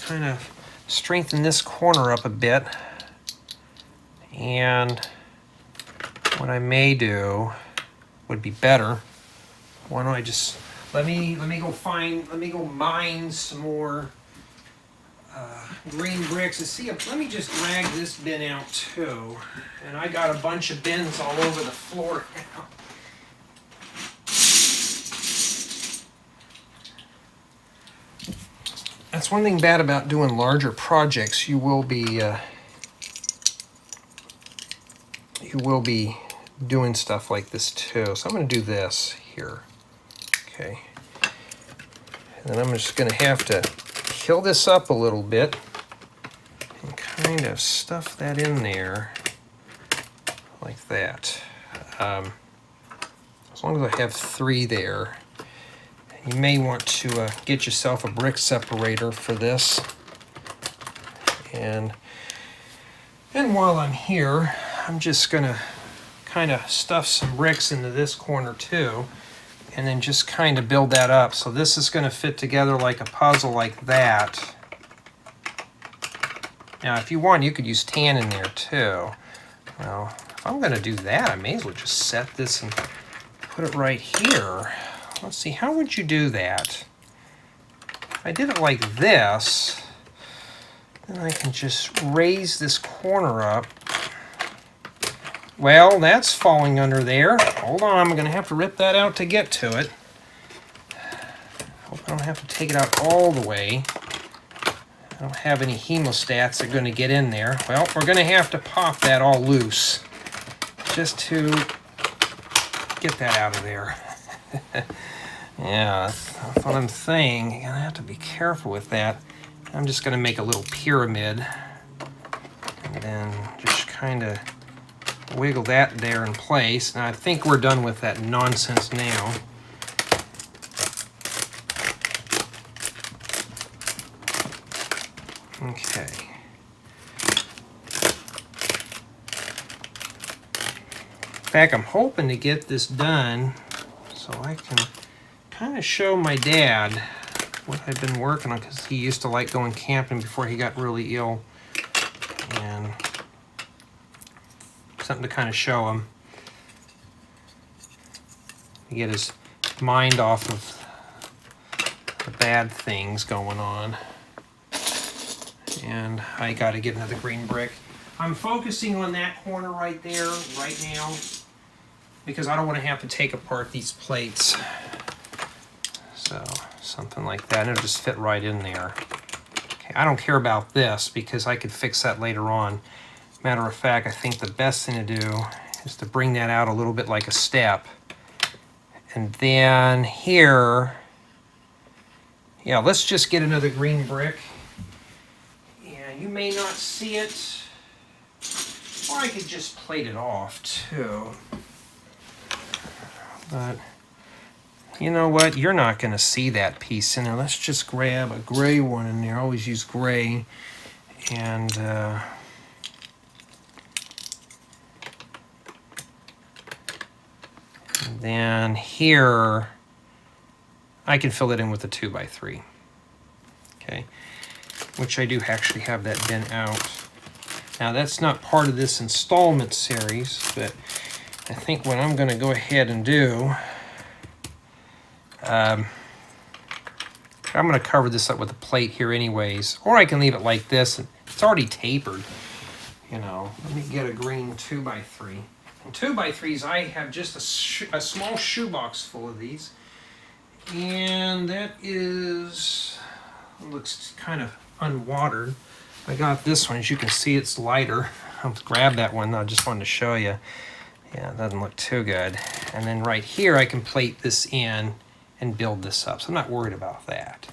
Kind of strengthen this corner up a bit. And what I may do would be better. Why don't I just let me go mine some more green bricks and see if, let me just drag this bin out too. And I got a bunch of bins all over the floor now. That's one thing bad about doing larger projects. You will be doing stuff like this too. So I'm going to do this here. Okay. And then I'm just going to have to fill this up a little bit and kind of stuff that in there like that. As long as I have 3 there. You may want to get yourself a brick separator for this. And while I'm here, I'm just going to kind of stuff some bricks into this corner too, and then just kind of build that up. So this is going to fit together like a puzzle like that. Now, if you want, you could use tan in there too. Well, if I'm going to do that, I may as well just set this and put it right here. Let's see, how would you do that? If I did it like this, then I can just raise this corner up. Well, that's falling under there. Hold on, I'm going to have to rip that out to get to it. Hope I don't have to take it out all the way. don't have any hemostats that are going to get in there. Well, we're going to have to pop that all loose just to get that out of there. Yeah, that's what I'm saying. You're going to have to be careful with that. I'm just going to make a little pyramid and then just kind of wiggle that there in place. Now I think we're done with that nonsense now. Okay. In fact, I'm hoping to get this done so I can kind of show my dad what I've been working on, because he used to like going camping before he got really ill, and something to kind of show him to get his mind off of the bad things going on. And I got to get another green brick. I'm focusing on that corner right there right now because I don't want to have to take apart these plates. So something like that, and it'll just fit right in there. Okay, I don't care about this because I could fix that later on. Matter of fact, I think the best thing to do is to bring that out a little bit like a step. And then here, yeah, let's just get another green brick. You may not see it, or I could just plate it off too. But you know what? You're not going to see that piece in there. Let's just grab a gray one in there. I always use gray. And then here, I can fill it in with a 2x3. Okay. Which I do actually have that bin out. Now that's not part of this installment series, but I think what I'm going to go ahead and do, I'm going to cover this up with a plate here anyways, or I can leave it like this. It's already tapered, you know. Let me get a green 2x3. And 2x3s, I have just a small shoebox full of these, and that is, looks kind of unwatered. I got this one. As you can see, it's lighter. I'll grab that one. I just wanted to show you. Yeah, it doesn't look too good. And then right here, I can plate this in and build this up. So I'm not worried about that.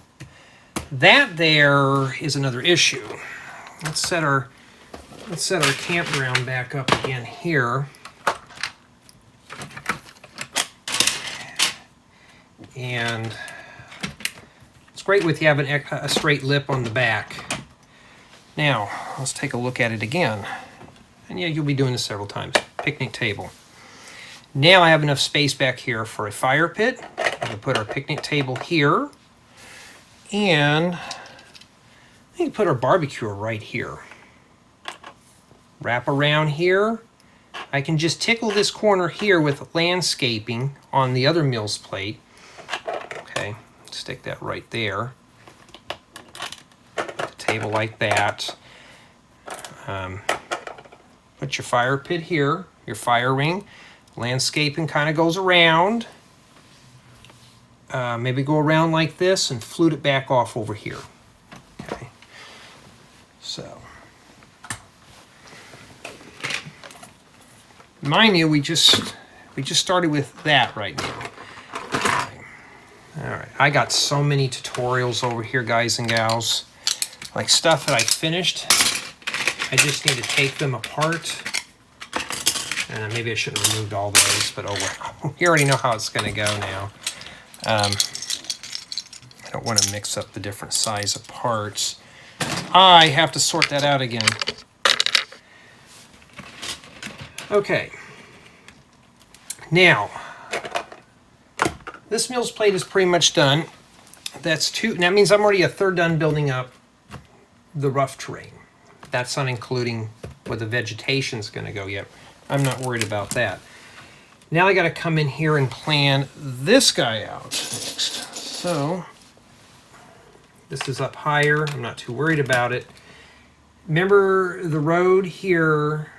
That there is another issue. Let's set our campground back up again here. And it's great with you having a straight lip on the back. Now, let's take a look at it again. And yeah, you'll be doing this several times. Picnic table. Now I have enough space back here for a fire pit. I'm going to put our picnic table here. And I think put our barbecue right here. Wrap around here. I can just tickle this corner here with landscaping on the other meals plate. Okay, stick that right there. The table like that. Put your fire pit here, your fire ring. Landscaping kind of goes around. Maybe go around like this and flute it back off over here. Okay, so. Mind you, we just started with that right now. Okay. All right, I got so many tutorials over here, guys and gals. Like stuff that I finished. I just need to take them apart. And maybe I shouldn't have removed all those, but oh well. You already know how it's going to go now. I don't want to mix up the different size of parts. I have to sort that out again. Okay. Now, this meals plate is pretty much done. That's two. That means I'm already a third done building up the rough terrain. That's not including where the vegetation's going to go yet. I'm not worried about that. Now I got to come in here and plan this guy out next. So this is up higher. I'm not too worried about it. Remember the road here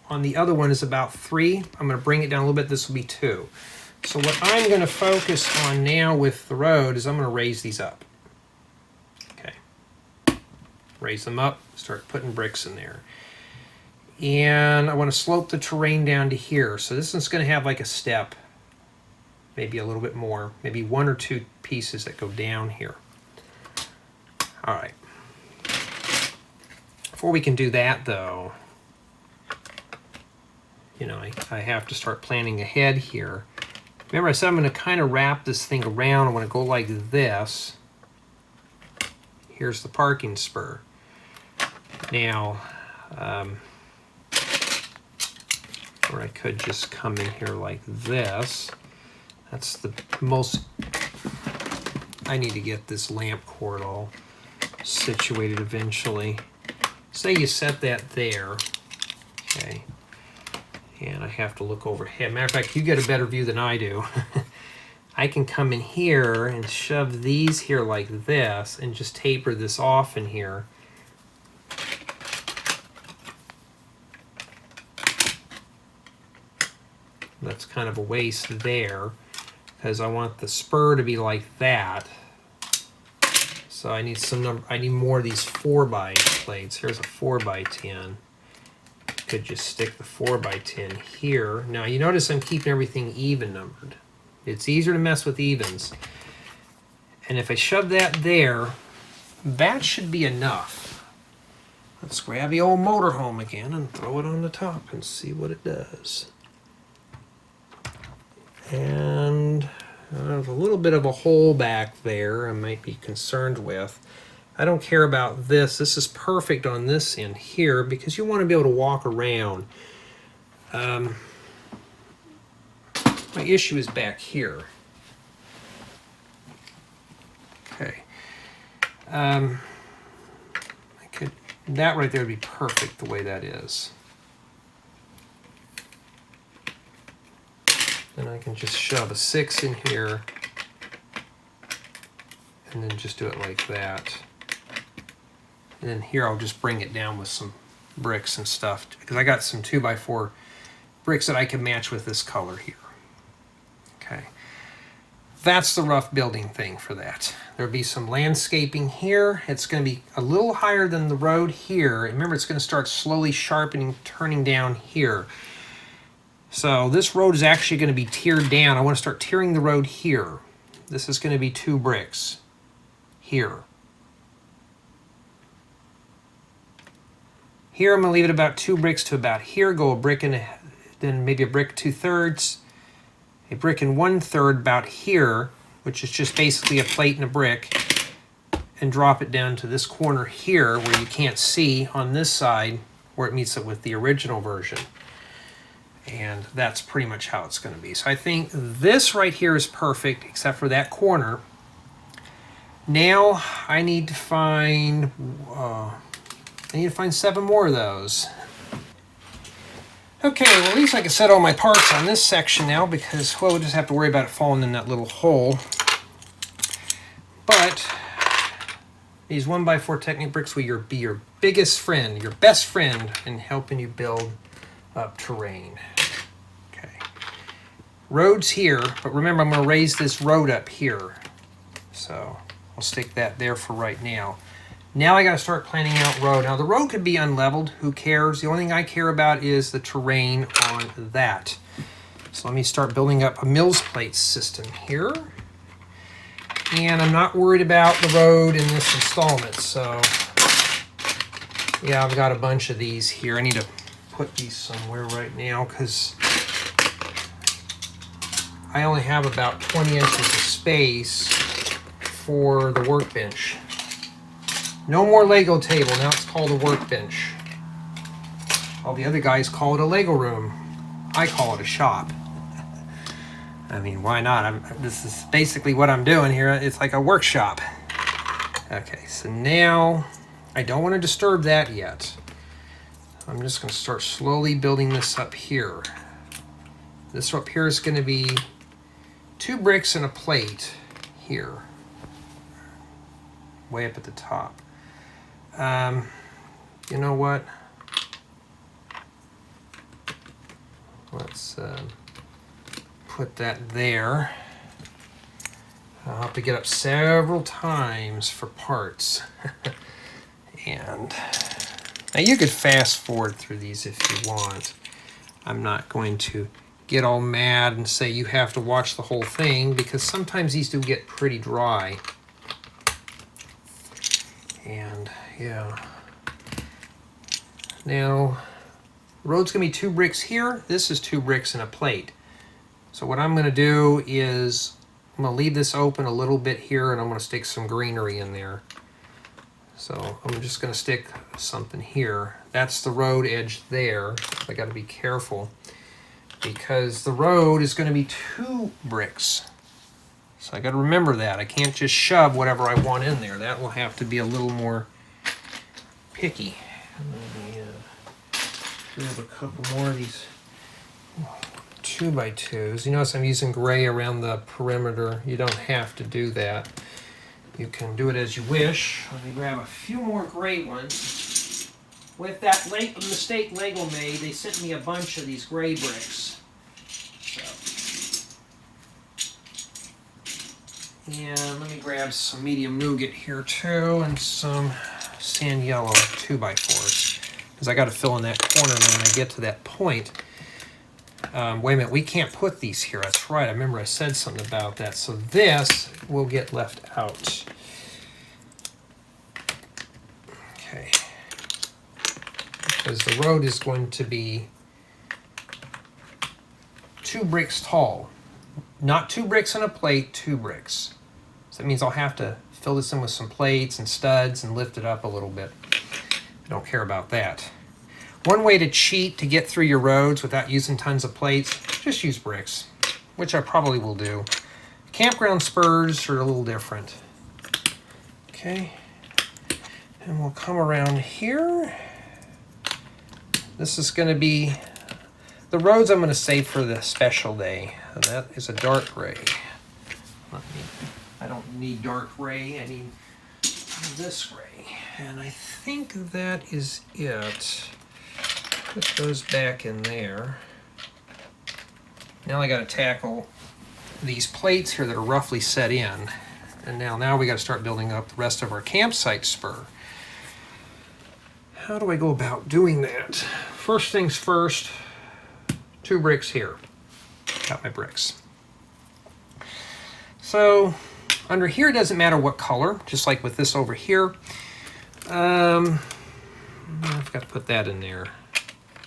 on the other one is about 3. I'm going to bring it down a little bit. This will be 2. So what I'm going to focus on now with the road is I'm going to raise these up. Okay. raise them up, start putting bricks in there. And I want to slope the terrain down to here. So this is going to have like a step, maybe a little bit more, maybe 1 or 2 pieces that go down here. All right. Before we can do that though, you know, I have to start planning ahead here. Remember I said I'm going to kind of wrap this thing around. I want to go like this. Here's the parking spur. Now, or I could just come in here like this. That's the most, I need to get this lamp cord all situated eventually. Say you set that there, okay, and I have to look overhead. Matter of fact, you get a better view than I do. I can come in here and shove these here like this and just taper this off in here. That's kind of a waste there because I want the spur to be like that. So I need I need more of these 4x plates. Here's a 4x10. Could just stick the 4x10 here. Now you notice I'm keeping everything even numbered. It's easier to mess with evens. And if I shove that there, that should be enough. Let's grab the old motorhome again and throw it on the top and see what it does. And there's a little bit of a hole back there I might be concerned with. I don't care about this. This is perfect on this end here because you want to be able to walk around. My issue is back here. Okay. That right there would be perfect the way that is. Then I can just shove a 6 in here and then just do it like that. And then here I'll just bring it down with some bricks and stuff because I got some 2x4 bricks that I can match with this color here. Okay. That's the rough building thing for that. There'll be some landscaping here. It's going to be a little higher than the road here. Remember, it's going to start slowly sharpening, turning down here. So this road is actually going to be tiered down. I want to start tiering the road here. This is going to be 2 bricks here. Here I'm going to leave it about 2 bricks to about here. Go a brick and then maybe a brick 2/3, a brick and 1/3 about here, which is just basically a plate and a brick, and drop it down to this corner here where you can't see on this side where it meets it with the original version. And that's pretty much how it's going to be. So I think this right here is perfect, except for that corner. Now I need to find 7 more of those. Okay, well at least I can set all my parts on this section now because, well, we'll just have to worry about it falling in that little hole. But these 1x4 Technic bricks will be your biggest friend, your best friend in helping you build up terrain. Okay. Road's here, but remember I'm going to raise this road up here. So I'll stick that there for right now. Now I got to start planning out road. Now the road could be unleveled, who cares? The only thing I care about is the terrain on that. So let me start building up a Mills plate system here. And I'm not worried about the road in this installment, so yeah, I've got a bunch of these here. I need to put these somewhere right now because I only have about 20 inches of space for the workbench. No more Lego table, now it's called a workbench. All the other guys call it a Lego room. I call it a shop. I mean, why not? This is basically what I'm doing here. It's like a workshop. Okay, so now I don't want to disturb that yet. I'm just going to start slowly building this up here. This up here is going to be 2 bricks and a plate here. Way up at the top. You know what? Let's put that there. I'll have to get up several times for parts. And now you could fast forward through these if you want. I'm not going to get all mad and say you have to watch the whole thing, because sometimes these do get pretty dry. And yeah. Now, the road's gonna be 2 bricks here. This is 2 bricks and a plate. So what I'm gonna do is I'm gonna leave this open a little bit here, and I'm gonna stick some greenery in there. So I'm just gonna stick something here. That's the road edge there. I gotta be careful, because the road is gonna be 2 bricks. So I gotta remember that. I can't just shove whatever I want in there. That will have to be a little more picky. Let me grab a couple more of these 2x2s. You notice I'm using gray around the perimeter. You don't have to do that. You can do it as you wish. Let me grab a few more gray ones. With that mistake Lego made, they sent me a bunch of these gray bricks. And let me grab some medium nougat here too, and some sand yellow 2x4s, because I got to fill in that corner when I get to that point. Wait a minute, we can't put these here. That's right, I remember I said something about that. So this will get left out. Okay. Because the road is going to be 2 bricks tall. Not 2 bricks on a plate, 2 bricks. So that means I'll have to fill this in with some plates and studs and lift it up a little bit. I don't care about that. One way to cheat to get through your roads without using tons of plates, just use bricks, which I probably will do. Campground spurs are a little different. Okay, and we'll come around here. This is going to be the roads I'm going to save for the special day. And that is a dark gray. I don't need dark gray, I need this gray. And I think that is it. Put those back in there. Now I got to tackle these plates here that are roughly set in. And now we got to start building up the rest of our campsite spur. How do I go about doing that? First things first, 2 bricks here. Got my bricks. So under here it doesn't matter what color, just like with this over here. I've got to put that in there.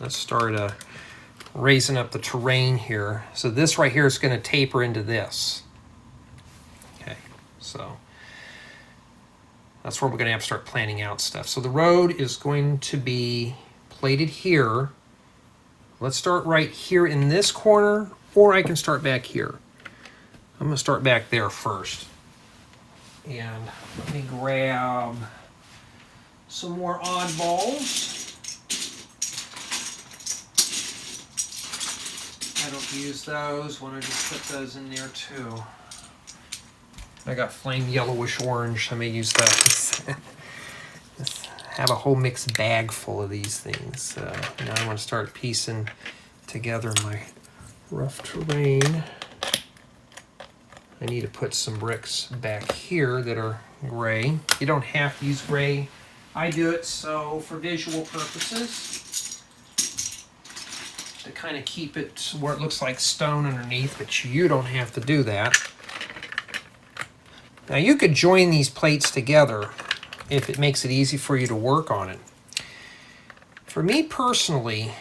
Let's start raising up the terrain here. So this right here is going to taper into this. Okay, so that's where we're going to have to start planning out stuff. So the road is going to be plated here. Let's start right here in this corner, or I can start back here. I'm going to start back there first. And let me grab some more oddballs. I don't use those. Want to just put those in there too. I got flame yellowish orange. I may use those. Just have a whole mixed bag full of these things. Now I'm going to start piecing together my rough terrain. I need to put some bricks back here that are gray. You don't have to use gray. I do it so for visual purposes, to kind of keep it where it looks like stone underneath, but you don't have to do that. Now you could join these plates together if it makes it easy for you to work on it. For me personally,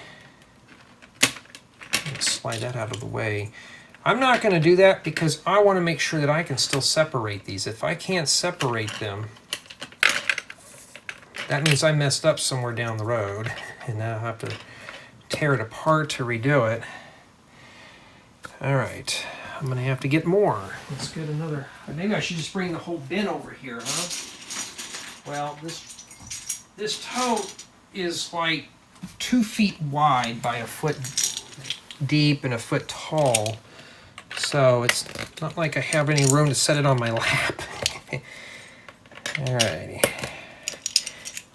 let's slide that out of the way. I'm not going to do that because I want to make sure that I can still separate these. If I can't separate them, that means I messed up somewhere down the road, and now I'll have to tear it apart to redo it. All right, I'm going to have to get more. Let's get another. Maybe I should just bring the whole bin over here, huh? Well, this tote is like 2 feet wide by a foot deep and a foot tall. So it's not like I have any room to set it on my lap. Alrighty.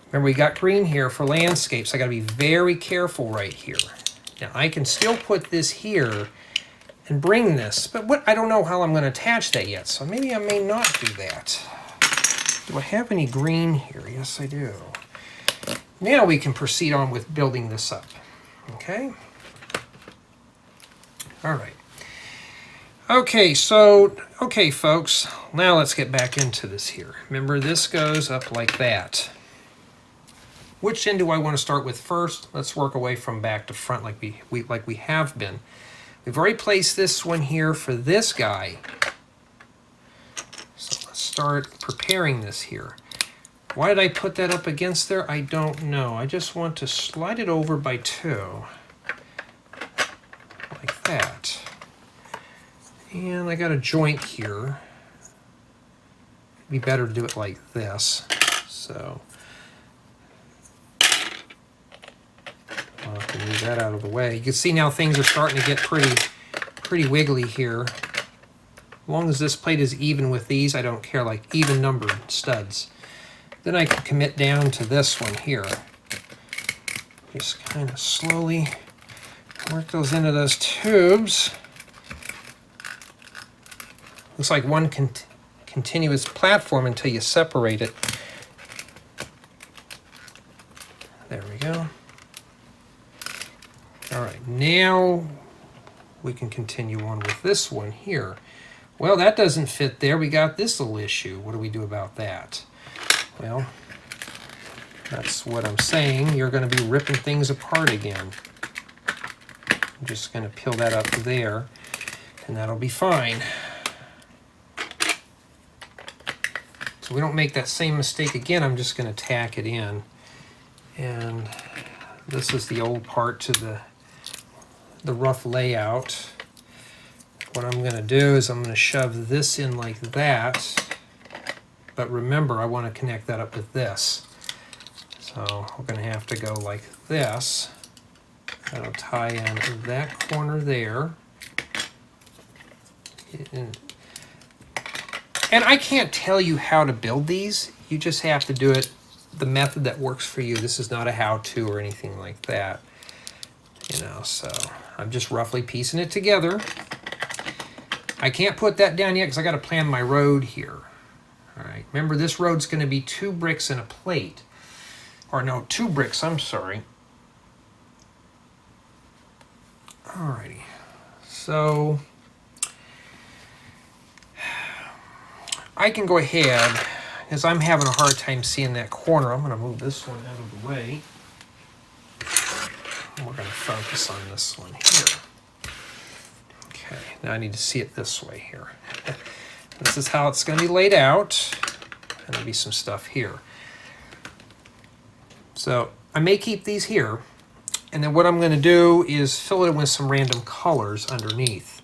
Remember, we got green here for landscapes. I got to be very careful right here. Now I can still put this here and bring this, but I don't know how I'm going to attach that yet. So maybe I may not do that. Do I have any green here? Yes, I do. Now we can proceed on with building this up. Okay. All right. Okay, so, okay, folks, now let's get back into this here. Remember, this goes up like that. Which end do I want to start with first? Let's work away from back to front like we have been. We've already placed this one here for this guy. So let's start preparing this here. Why did I put that up against there? I don't know. I just want to slide it over by 2. Like that. And I got a joint here. It'd be better to do it like this. So I'll have to move that out of the way. You can see now things are starting to get pretty wiggly here. As long as this plate is even with these, I don't care, like even numbered studs. Then I can commit down to this one here. Just kind of slowly work those into those tubes. Looks like one continuous platform until you separate it. There we go. All right, now we can continue on with this one here. Well, that doesn't fit there. We got this little issue. What do we do about that? Well, that's what I'm saying. You're going to be ripping things apart again. I'm just going to peel that up there, and that'll be fine. So we don't make that same mistake again. I'm just going to tack it in. And this is the old part to the rough layout. What I'm going to do is I'm going to shove this in like that. But remember, I want to connect that up with this. So we're going to have to go like this. That'll tie in that corner there. And I can't tell you how to build these. You just have to do it the method that works for you. This is not a how-to or anything like that. You know, so I'm just roughly piecing it together. I can't put that down yet because I got to plan my road here. All right, remember this road's going to be 2 bricks and a plate. Or no, 2 bricks, I'm sorry. Alrighty, so I can go ahead, as I'm having a hard time seeing that corner, I'm going to move this one out of the way. And we're going to focus on this one here. Okay, now I need to see it this way here. This is how it's going to be laid out. And there'll be some stuff here. So I may keep these here. And then what I'm going to do is fill it with some random colors underneath.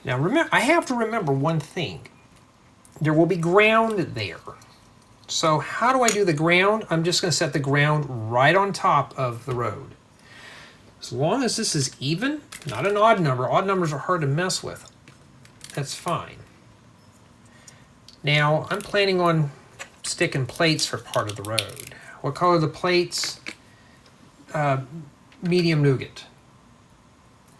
Now remember, I have to remember one thing. There will be ground there. So how do I do the ground? I'm just going to set the ground right on top of the road. As long as this is even, not an odd number. Odd numbers are hard to mess with. That's fine. Now I'm planning on sticking plates for part of the road. What color are the plates? Medium nougat.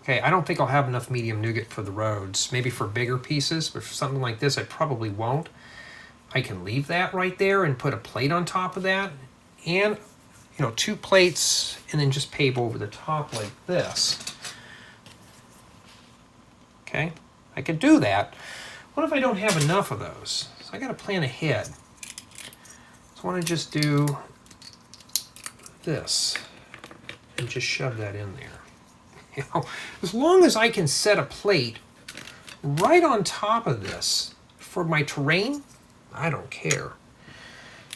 Okay, I don't think I'll have enough medium nougat for the roads. Maybe for bigger pieces, but for something like this, I probably won't. I can leave that right there and put a plate on top of that. And, 2 plates, and then just pave over the top like this. Okay, I could do that. What if I don't have enough of those? So I got to plan ahead. So I want to just do this and just shove that in there. As long as I can set a plate right on top of this for my terrain, I don't care.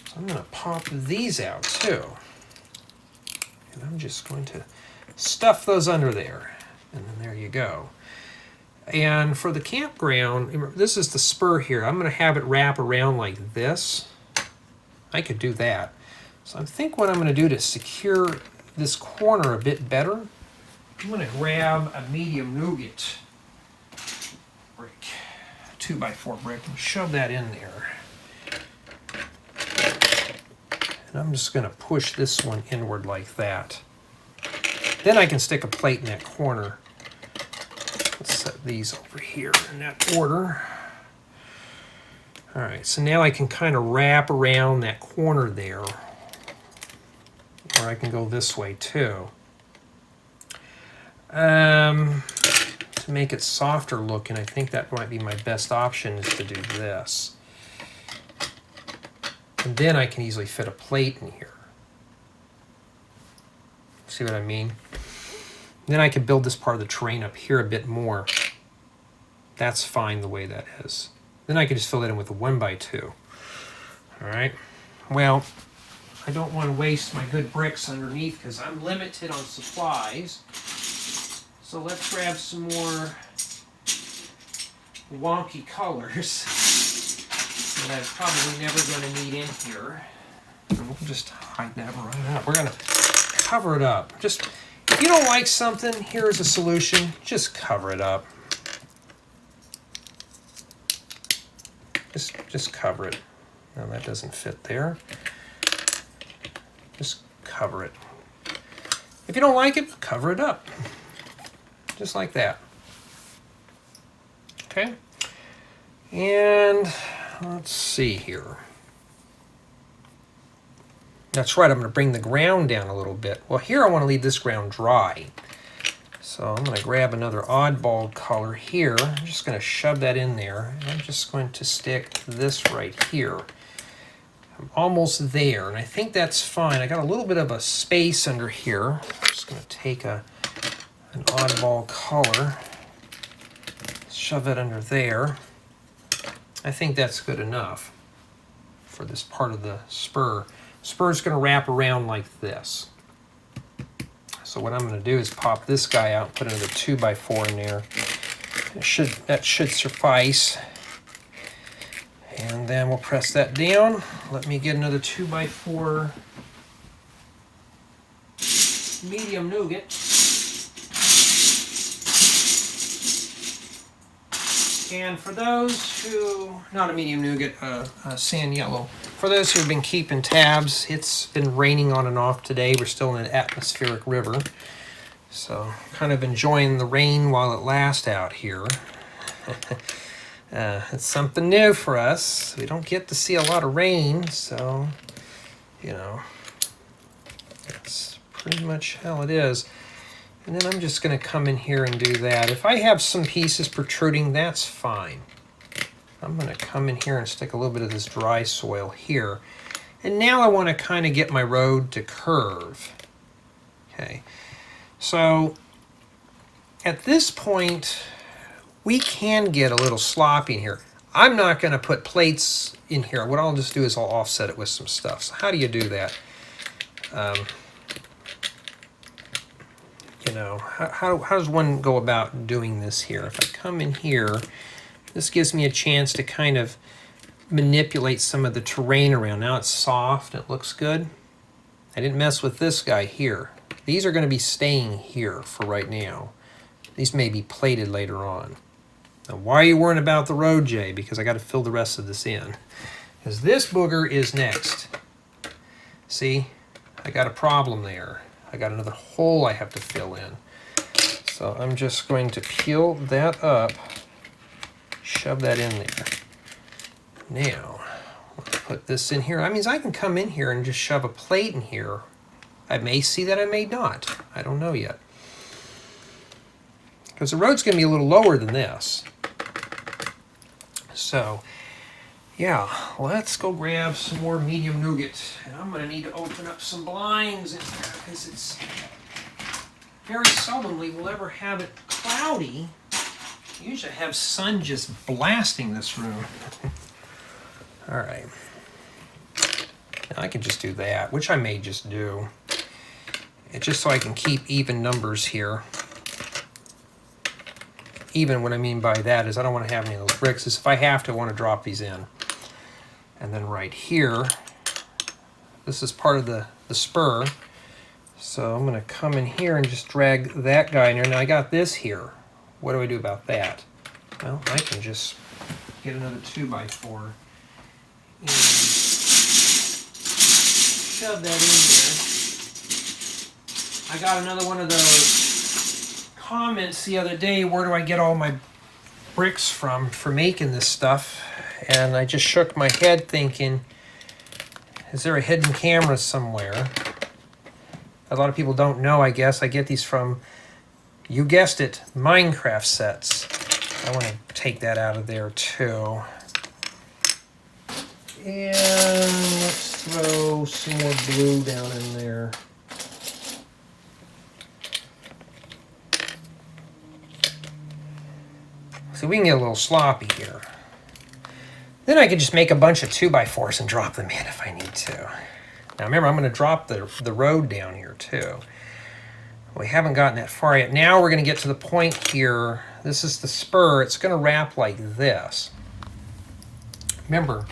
So I'm going to pop these out too. And I'm just going to stuff those under there. And then there you go. And for the campground, this is the spur here. I'm going to have it wrap around like this. I could do that. So I think what I'm going to do to secure this corner a bit better, I'm going to grab a medium nougat brick, a 2x4 brick, and shove that in there. And I'm just going to push this one inward like that. Then I can stick a plate in that corner. Let's set these over here in that order. All right, so now I can kind of wrap around that corner there. or I can go this way too. To make it softer looking, I think that might be my best option, is to do this. And then I can easily fit a plate in here. See what I mean? Then I can build this part of the terrain up here a bit more. That's fine the way that is. Then I can just fill that in with a 1x2. All right. Well, I don't want to waste my good bricks underneath because I'm limited on supplies. So let's grab some more wonky colors that I'm probably never going to need in here. And we'll just hide that right up. We're going to cover it up. Just, if you don't like something, here's a solution. Just cover it up. Just cover it. No, that doesn't fit there. Just cover it. If you don't like it, cover it up. Just like that. Okay. And let's see here. That's right, I'm going to bring the ground down a little bit. Well, here I want to leave this ground dry. So I'm going to grab another oddball color here. I'm just going to shove that in there. And I'm just going to stick this right here. I'm almost there, and I think that's fine. I got a little bit of a space under here. I'm just going to take an oddball color, shove it under there. I think that's good enough for this part of the spur. Spur's going to wrap around like this. So what I'm going to do is pop this guy out, put another 2x4 in there. That should suffice. And then we'll press that down. Let me get another 2x4 medium nougat. And for those who, not a medium nougat, sand yellow. For those who have been keeping tabs, it's been raining on and off today. We're still in an atmospheric river. So kind of enjoying the rain while it lasts out here. It's something new for us. We don't get to see a lot of rain, so, you know, that's pretty much how it is. And then I'm just going to come in here and do that. If I have some pieces protruding, that's fine. I'm going to come in here and stick a little bit of this dry soil here. And now I want to kind of get my road to curve. Okay, so at this point, we can get a little sloppy in here. I'm not going to put plates in here. What I'll just do is I'll offset it with some stuff. So how do you do that? You know, how does one go about doing this here? If I come in here, this gives me a chance to kind of manipulate some of the terrain around. Now it's soft, it looks good. I didn't mess with this guy here. These are going to be staying here for right now. These may be plated later on. Now, why are you worrying about the road, Jay? Because I got to fill the rest of this in. Because this booger is next. See, I got a problem there. I got another hole I have to fill in. So I'm just going to peel that up, shove that in there. Now, let's put this in here. That means I can come in here and just shove a plate in here. I may see that, I may not. I don't know yet. Because the road's going to be a little lower than this. So, yeah, let's go grab some more medium nougat. And I'm going to need to open up some blinds in here because it's very seldomly we'll ever have it cloudy. Usually I have sun just blasting this room. All right. Now I can just do that, which I may just do. It's just so I can keep even numbers here. Even what I mean by that is I don't want to have any of those bricks. Is if I have to, I want to drop these in. And then right here, this is part of the spur. So I'm going to come in here and just drag that guy in there. Now I got this here. What do I do about that? Well, I can just get another 2x4 and shove that in there. I got another one of those comments the other day, where do I get all my bricks from for making this stuff? And I just shook my head thinking, is there a hidden camera somewhere? a lot of people don't know, I guess. I get these from, you guessed it, Minecraft sets. I want to take that out of there too. And let's throw some more blue down in there. So we can get a little sloppy here. Then I could just make a bunch of 2x4s and drop them in if I need to. Now remember, I'm going to drop the road down here too. We haven't gotten that far yet. Now we're going to get to the point here. This is the spur. It's going to wrap like this. Remember,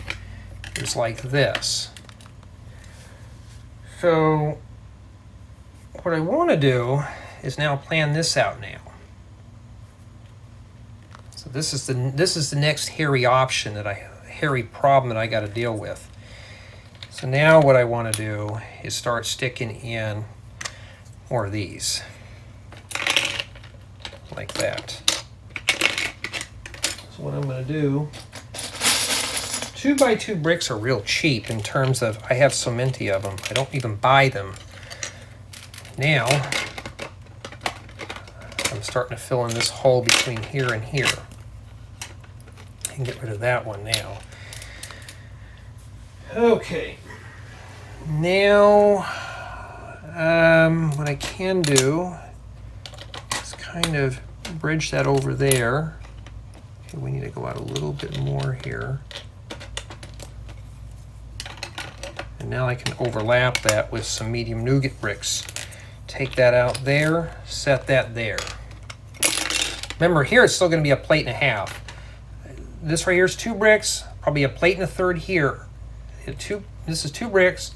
it's like this. So what I want to do is now plan this out now. So this is the next hairy option hairy problem that I got to deal with. So now what I want to do is start sticking in more of these, like that. So what I'm going to do, 2x2 bricks are real cheap in terms of, I have so many of them, I don't even buy them. Now, I'm starting to fill in this hole between here and here. I can get rid of that one now. Okay. Now, what I can do is kind of bridge that over there. Okay, we need to go out a little bit more here. And now I can overlap that with some medium nougat bricks. Take that out there, set that there. Remember, here it's still going to be a plate and a half. This right here is 2 bricks, probably a plate and a third here. This is 2 bricks,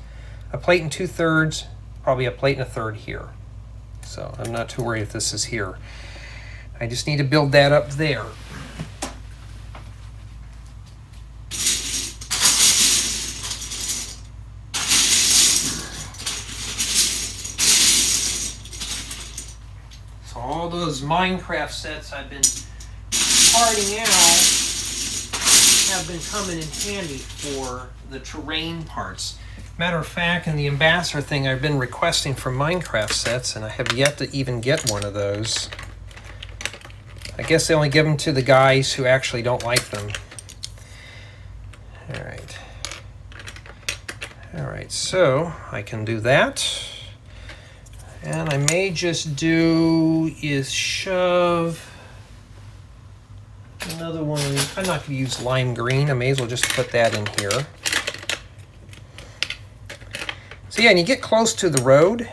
a plate and 2/3, probably a plate and a third here. So I'm not too worried if this is here. I just need to build that up there. So all those Minecraft sets I've been parting out have been coming in handy for the terrain parts. Matter of fact, in the ambassador thing, I've been requesting for Minecraft sets, and I have yet to even get one of those. I guess they only give them to the guys who actually don't like them. All right, so I can do that. And I may just do is shove another one. I'm not going to use lime green. I may as well just put that in here. So yeah, and you get close to the road,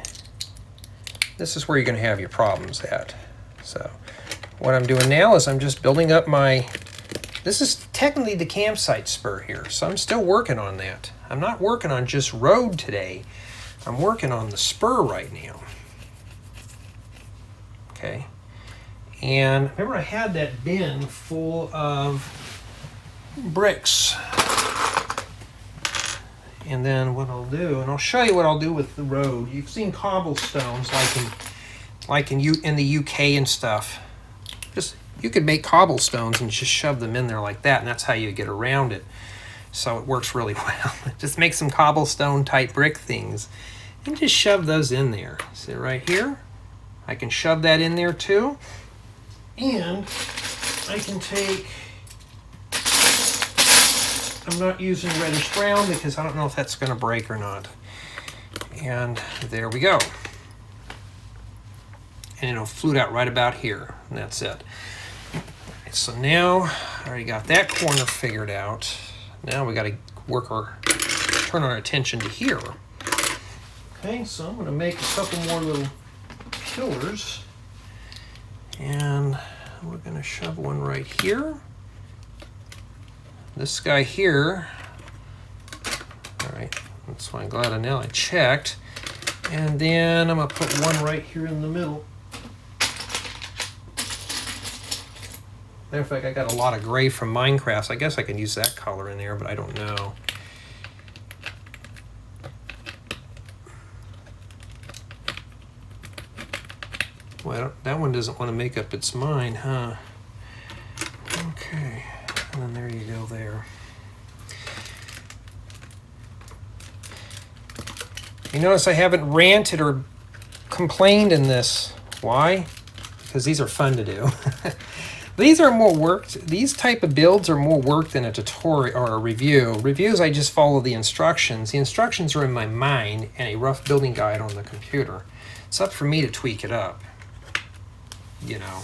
this is where you're going to have your problems at. So what I'm doing now is I'm just building up my, this is technically the campsite spur here, so I'm still working on that. I'm not working on just road today. I'm working on the spur right now. Okay. And remember I had that bin full of bricks. And then what I'll do, and I'll show you what I'll do with the road. You've seen cobblestones like in the UK and stuff. Just you could make cobblestones and just shove them in there like that, and that's how you get around it. So it works really well. Just make some cobblestone type brick things and just shove those in there. See right here? I can shove that in there too. And I can take, I'm not using reddish brown because I don't know if that's going to break or not. And there we go. And it'll flute out right about here, and that's it. So now I already got that corner figured out. Now we got to turn our attention to here. Okay, so I'm going to make a couple more little pillars. And we're going to shove one right here. This guy here, all right, that's why I'm glad I checked. And then I'm going to put one right here in the middle. Matter of fact, I got a lot of gray from Minecraft, so I guess I can use that color in there, but I don't know. Well, that one doesn't want to make up its mind, huh? Okay, and then there you go there. You notice I haven't ranted or complained in this. Why? Because these are fun to do. These are more worked. These type of builds are more work than a tutorial or a review. Reviews, I just follow the instructions. The instructions are in my mind and a rough building guide on the computer. It's up for me to tweak it up, you know.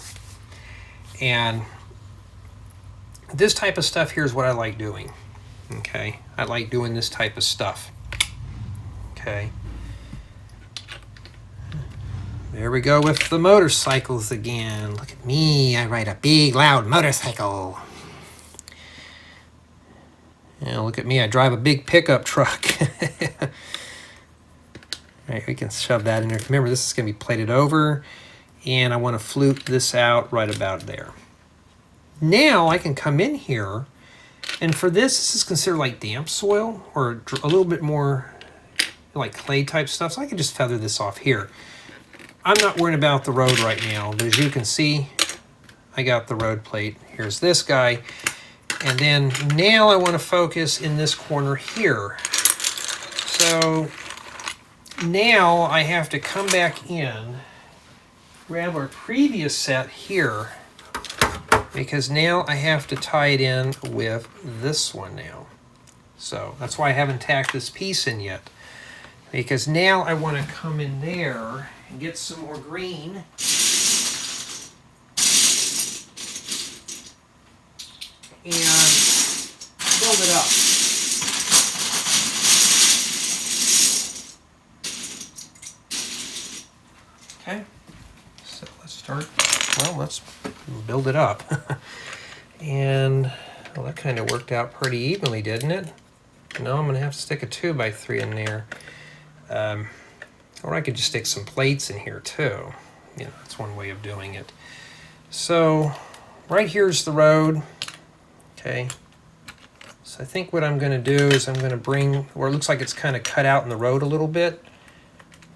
And this type of stuff here is what I like doing. Okay, I like doing this type of stuff. Okay. There we go with the motorcycles again. Look at me, I ride a big, loud motorcycle. And look at me, I drive a big pickup truck. All right, we can shove that in there. Remember, this is going to be plated over, and I want to flute this out right about there. Now I can come in here, and for this is considered like damp soil, or a little bit more like clay type stuff, so I can just feather this off here. I'm not worried about the road right now, but as you can see, I got the road plate. Here's this guy. And then now I want to focus in this corner here. So now I have to come back in, grab our previous set here, because now I have to tie it in with this one now. So that's why I haven't tacked this piece in yet, because now I want to come in there and get some more green. And build it up. Okay, so let's start, well, let's build it up. And, well, that kind of worked out pretty evenly, didn't it? No, I'm gonna have to stick a 2x3 in there. Or I could just stick some plates in here too. You know, that's one way of doing it. So right here's the road. Okay. So I think what I'm going to do is I'm going to bring where it looks like it's kind of cut out in the road a little bit.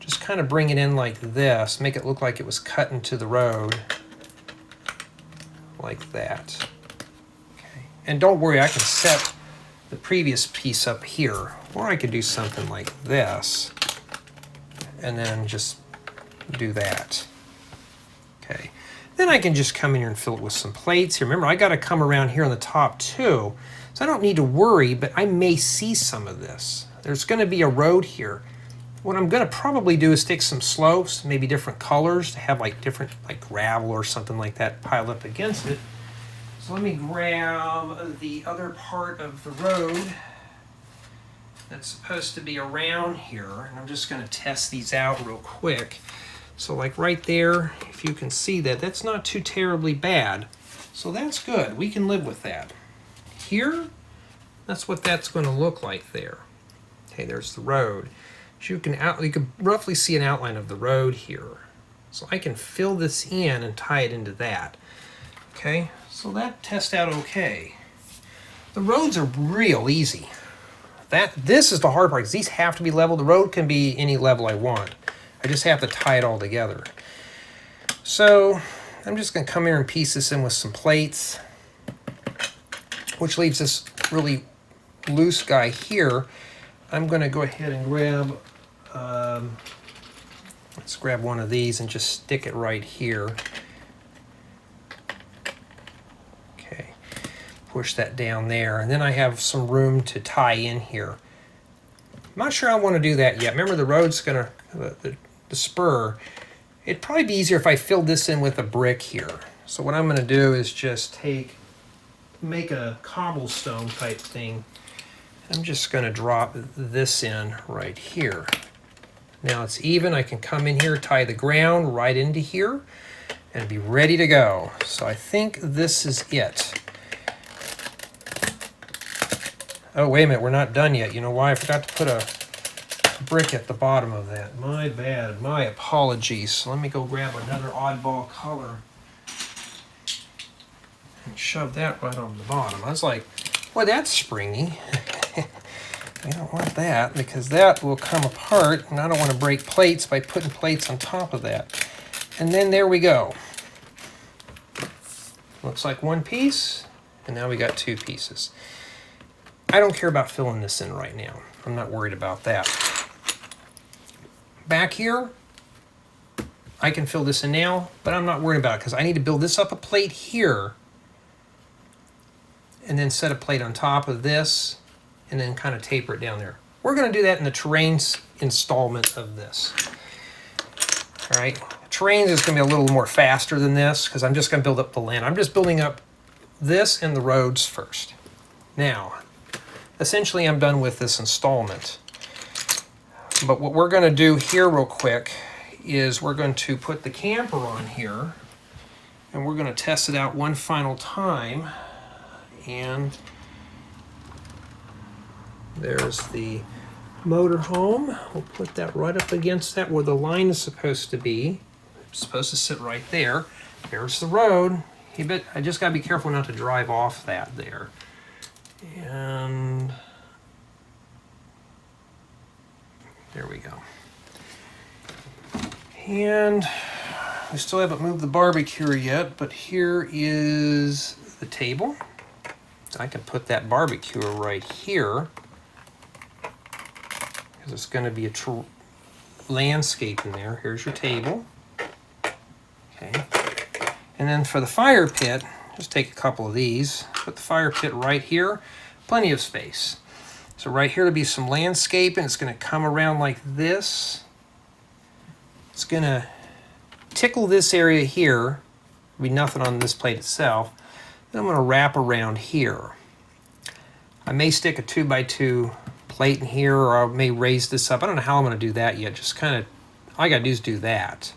Just kind of bring it in like this. Make it look like it was cut into the road. Like that. Okay. And don't worry, I can set the previous piece up here. Or I could do something like this. And then just do that. Okay. Then I can just come in here and fill it with some plates here. Remember, I got to come around here on the top too. So I don't need to worry, but I may see some of this. There's going to be a road here. What I'm going to probably do is stick some slopes, maybe different colors to have like different, like gravel or something like that piled up against it. So let me grab the other part of the road that's supposed to be around here, and I'm just going to test these out real quick. So like right there, if you can see that, that's not too terribly bad. So that's good, we can live with that. Here, that's what that's going to look like there. Okay, there's the road. So you can roughly see an outline of the road here. So I can fill this in and tie it into that. Okay, so that tests out okay. The roads are real easy. This is the hard part, because these have to be level. The road can be any level I want. I just have to tie it all together. So I'm just going to come here and piece this in with some plates, which leaves this really loose guy here. I'm going to go ahead and grab, let's grab one of these and just stick it right here. Okay, push that down there, and then I have some room to tie in here. I'm not sure I want to do that yet. Remember, the road's going to, the spur, it'd probably be easier if I filled this in with a brick here. So what I'm going to do is just make a cobblestone type thing. I'm just going to drop this in right here. Now it's even. I can come in here, tie the ground right into here, and be ready to go. So I think this is it. Oh, wait a minute, we're not done yet. You know why? I forgot to put a brick at the bottom of that. My bad, my apologies. So let me go grab another oddball color and shove that right on the bottom. I was like, well, that's springy. I don't want that, because that will come apart, and I don't want to break plates by putting plates on top of that. And then there we go. Looks like one piece, and now we got two pieces. I don't care about filling this in right now. I'm not worried about that. Back here, I can fill this in now, but I'm not worried about it because I need to build this up a plate here and then set a plate on top of this and then kind of taper it down there. We're going to do that in the terrains installment of this. All right, terrains is going to be a little more faster than this because I'm just going to build up the land. I'm just building up this and the roads first. Now, essentially I'm done with this installment. But what we're going to do here real quick is we're going to put the camper on here and we're going to test it out one final time. And there's the motorhome. We'll put that right up against that where the line is supposed to be. It's supposed to sit right there. There's the road. I just got to be careful not to drive off that there. And there we go. And we still haven't moved the barbecue yet, but here is the table. I can put that barbecue right here because it's going to be a landscape in there. Here's your table. Okay. And then for the fire pit, just take a couple of these, put the fire pit right here, plenty of space. So right here to be some landscaping. It's going to come around like this. It's going to tickle this area here. There'll be nothing on this plate itself. Then I'm going to wrap around here. I may stick a 2x2 plate in here, or I may raise this up. I don't know how I'm going to do that yet. Just kind of, all I got to do is do that.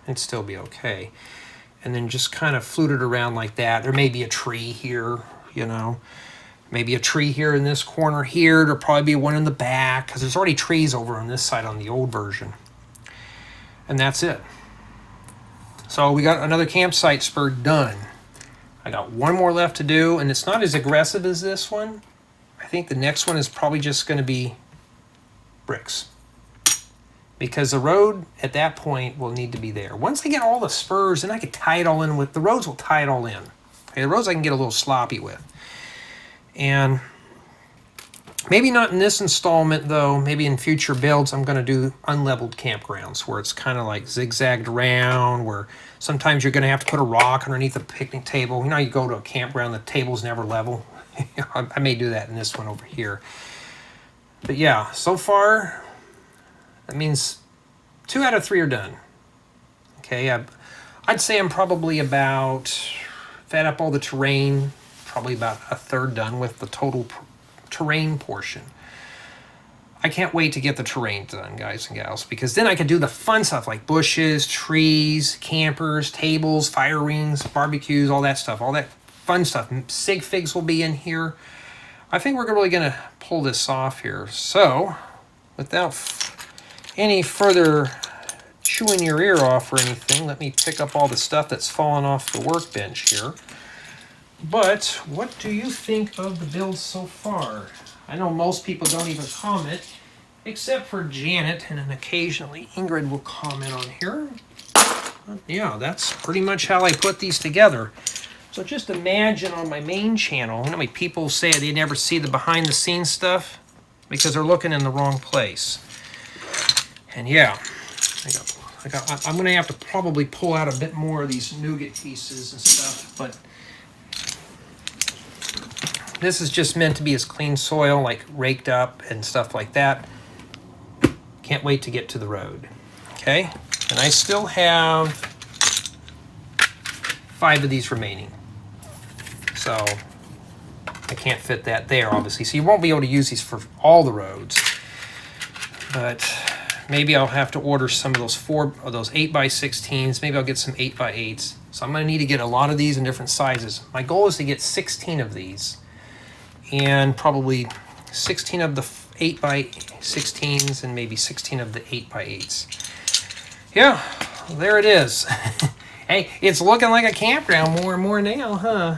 It'd still be okay. And then just kind of flute it around like that. There may be a tree here, you know. Maybe a tree here in this corner here. There'll probably be one in the back because there's already trees over on this side on the old version. And that's it. So we got another campsite spur done. I got one more left to do, and it's not as aggressive as this one. I think the next one is probably just going to be bricks. Because the road at that point will need to be there. Once I get all the spurs, then I can tie it all in with, the roads will tie it all in. Okay, the roads I can get a little sloppy with. And maybe not in this installment though, maybe in future builds I'm going to do unleveled campgrounds where it's kind of like zigzagged around, where sometimes you're going to have to put a rock underneath a picnic table. You know, you go to a campground, the table's never level. I may do that in this one over here. But yeah, so far, that means 2 out of 3 are done. Okay, I'd say I'm probably about, fed up all the terrain, probably about a third done with the total terrain portion. I can't wait to get the terrain done, guys and gals, because then I can do the fun stuff like bushes, trees, campers, tables, fire rings, barbecues, all that stuff, all that fun stuff. Sig figs will be in here. I think we're really going to pull this off here. So, without any further chewing your ear off or anything, let me pick up all the stuff that's fallen off the workbench here. But what do you think of the build so far? I know most people don't even comment, except for Janet, and then occasionally Ingrid will comment on here. But yeah, that's pretty much how I put these together. So just imagine on my main channel, you know how many people say they never see the behind the scenes stuff? Because they're looking in the wrong place. And yeah, I'm going to have to probably pull out a bit more of these nougat pieces and stuff, but this is just meant to be as clean soil, like raked up and stuff like that. Can't wait to get to the road. Okay, and I still have 5 of these remaining. So I can't fit that there, obviously. So you won't be able to use these for all the roads. But maybe I'll have to order some of those 8x16s. Maybe I'll get some 8x8s. So I'm going to need to get a lot of these in different sizes. My goal is to get 16 of these. And probably 16 of the 8x16s and maybe 16 of the 8x8s. Yeah, there it is. Hey, it's looking like a campground more and more now, huh?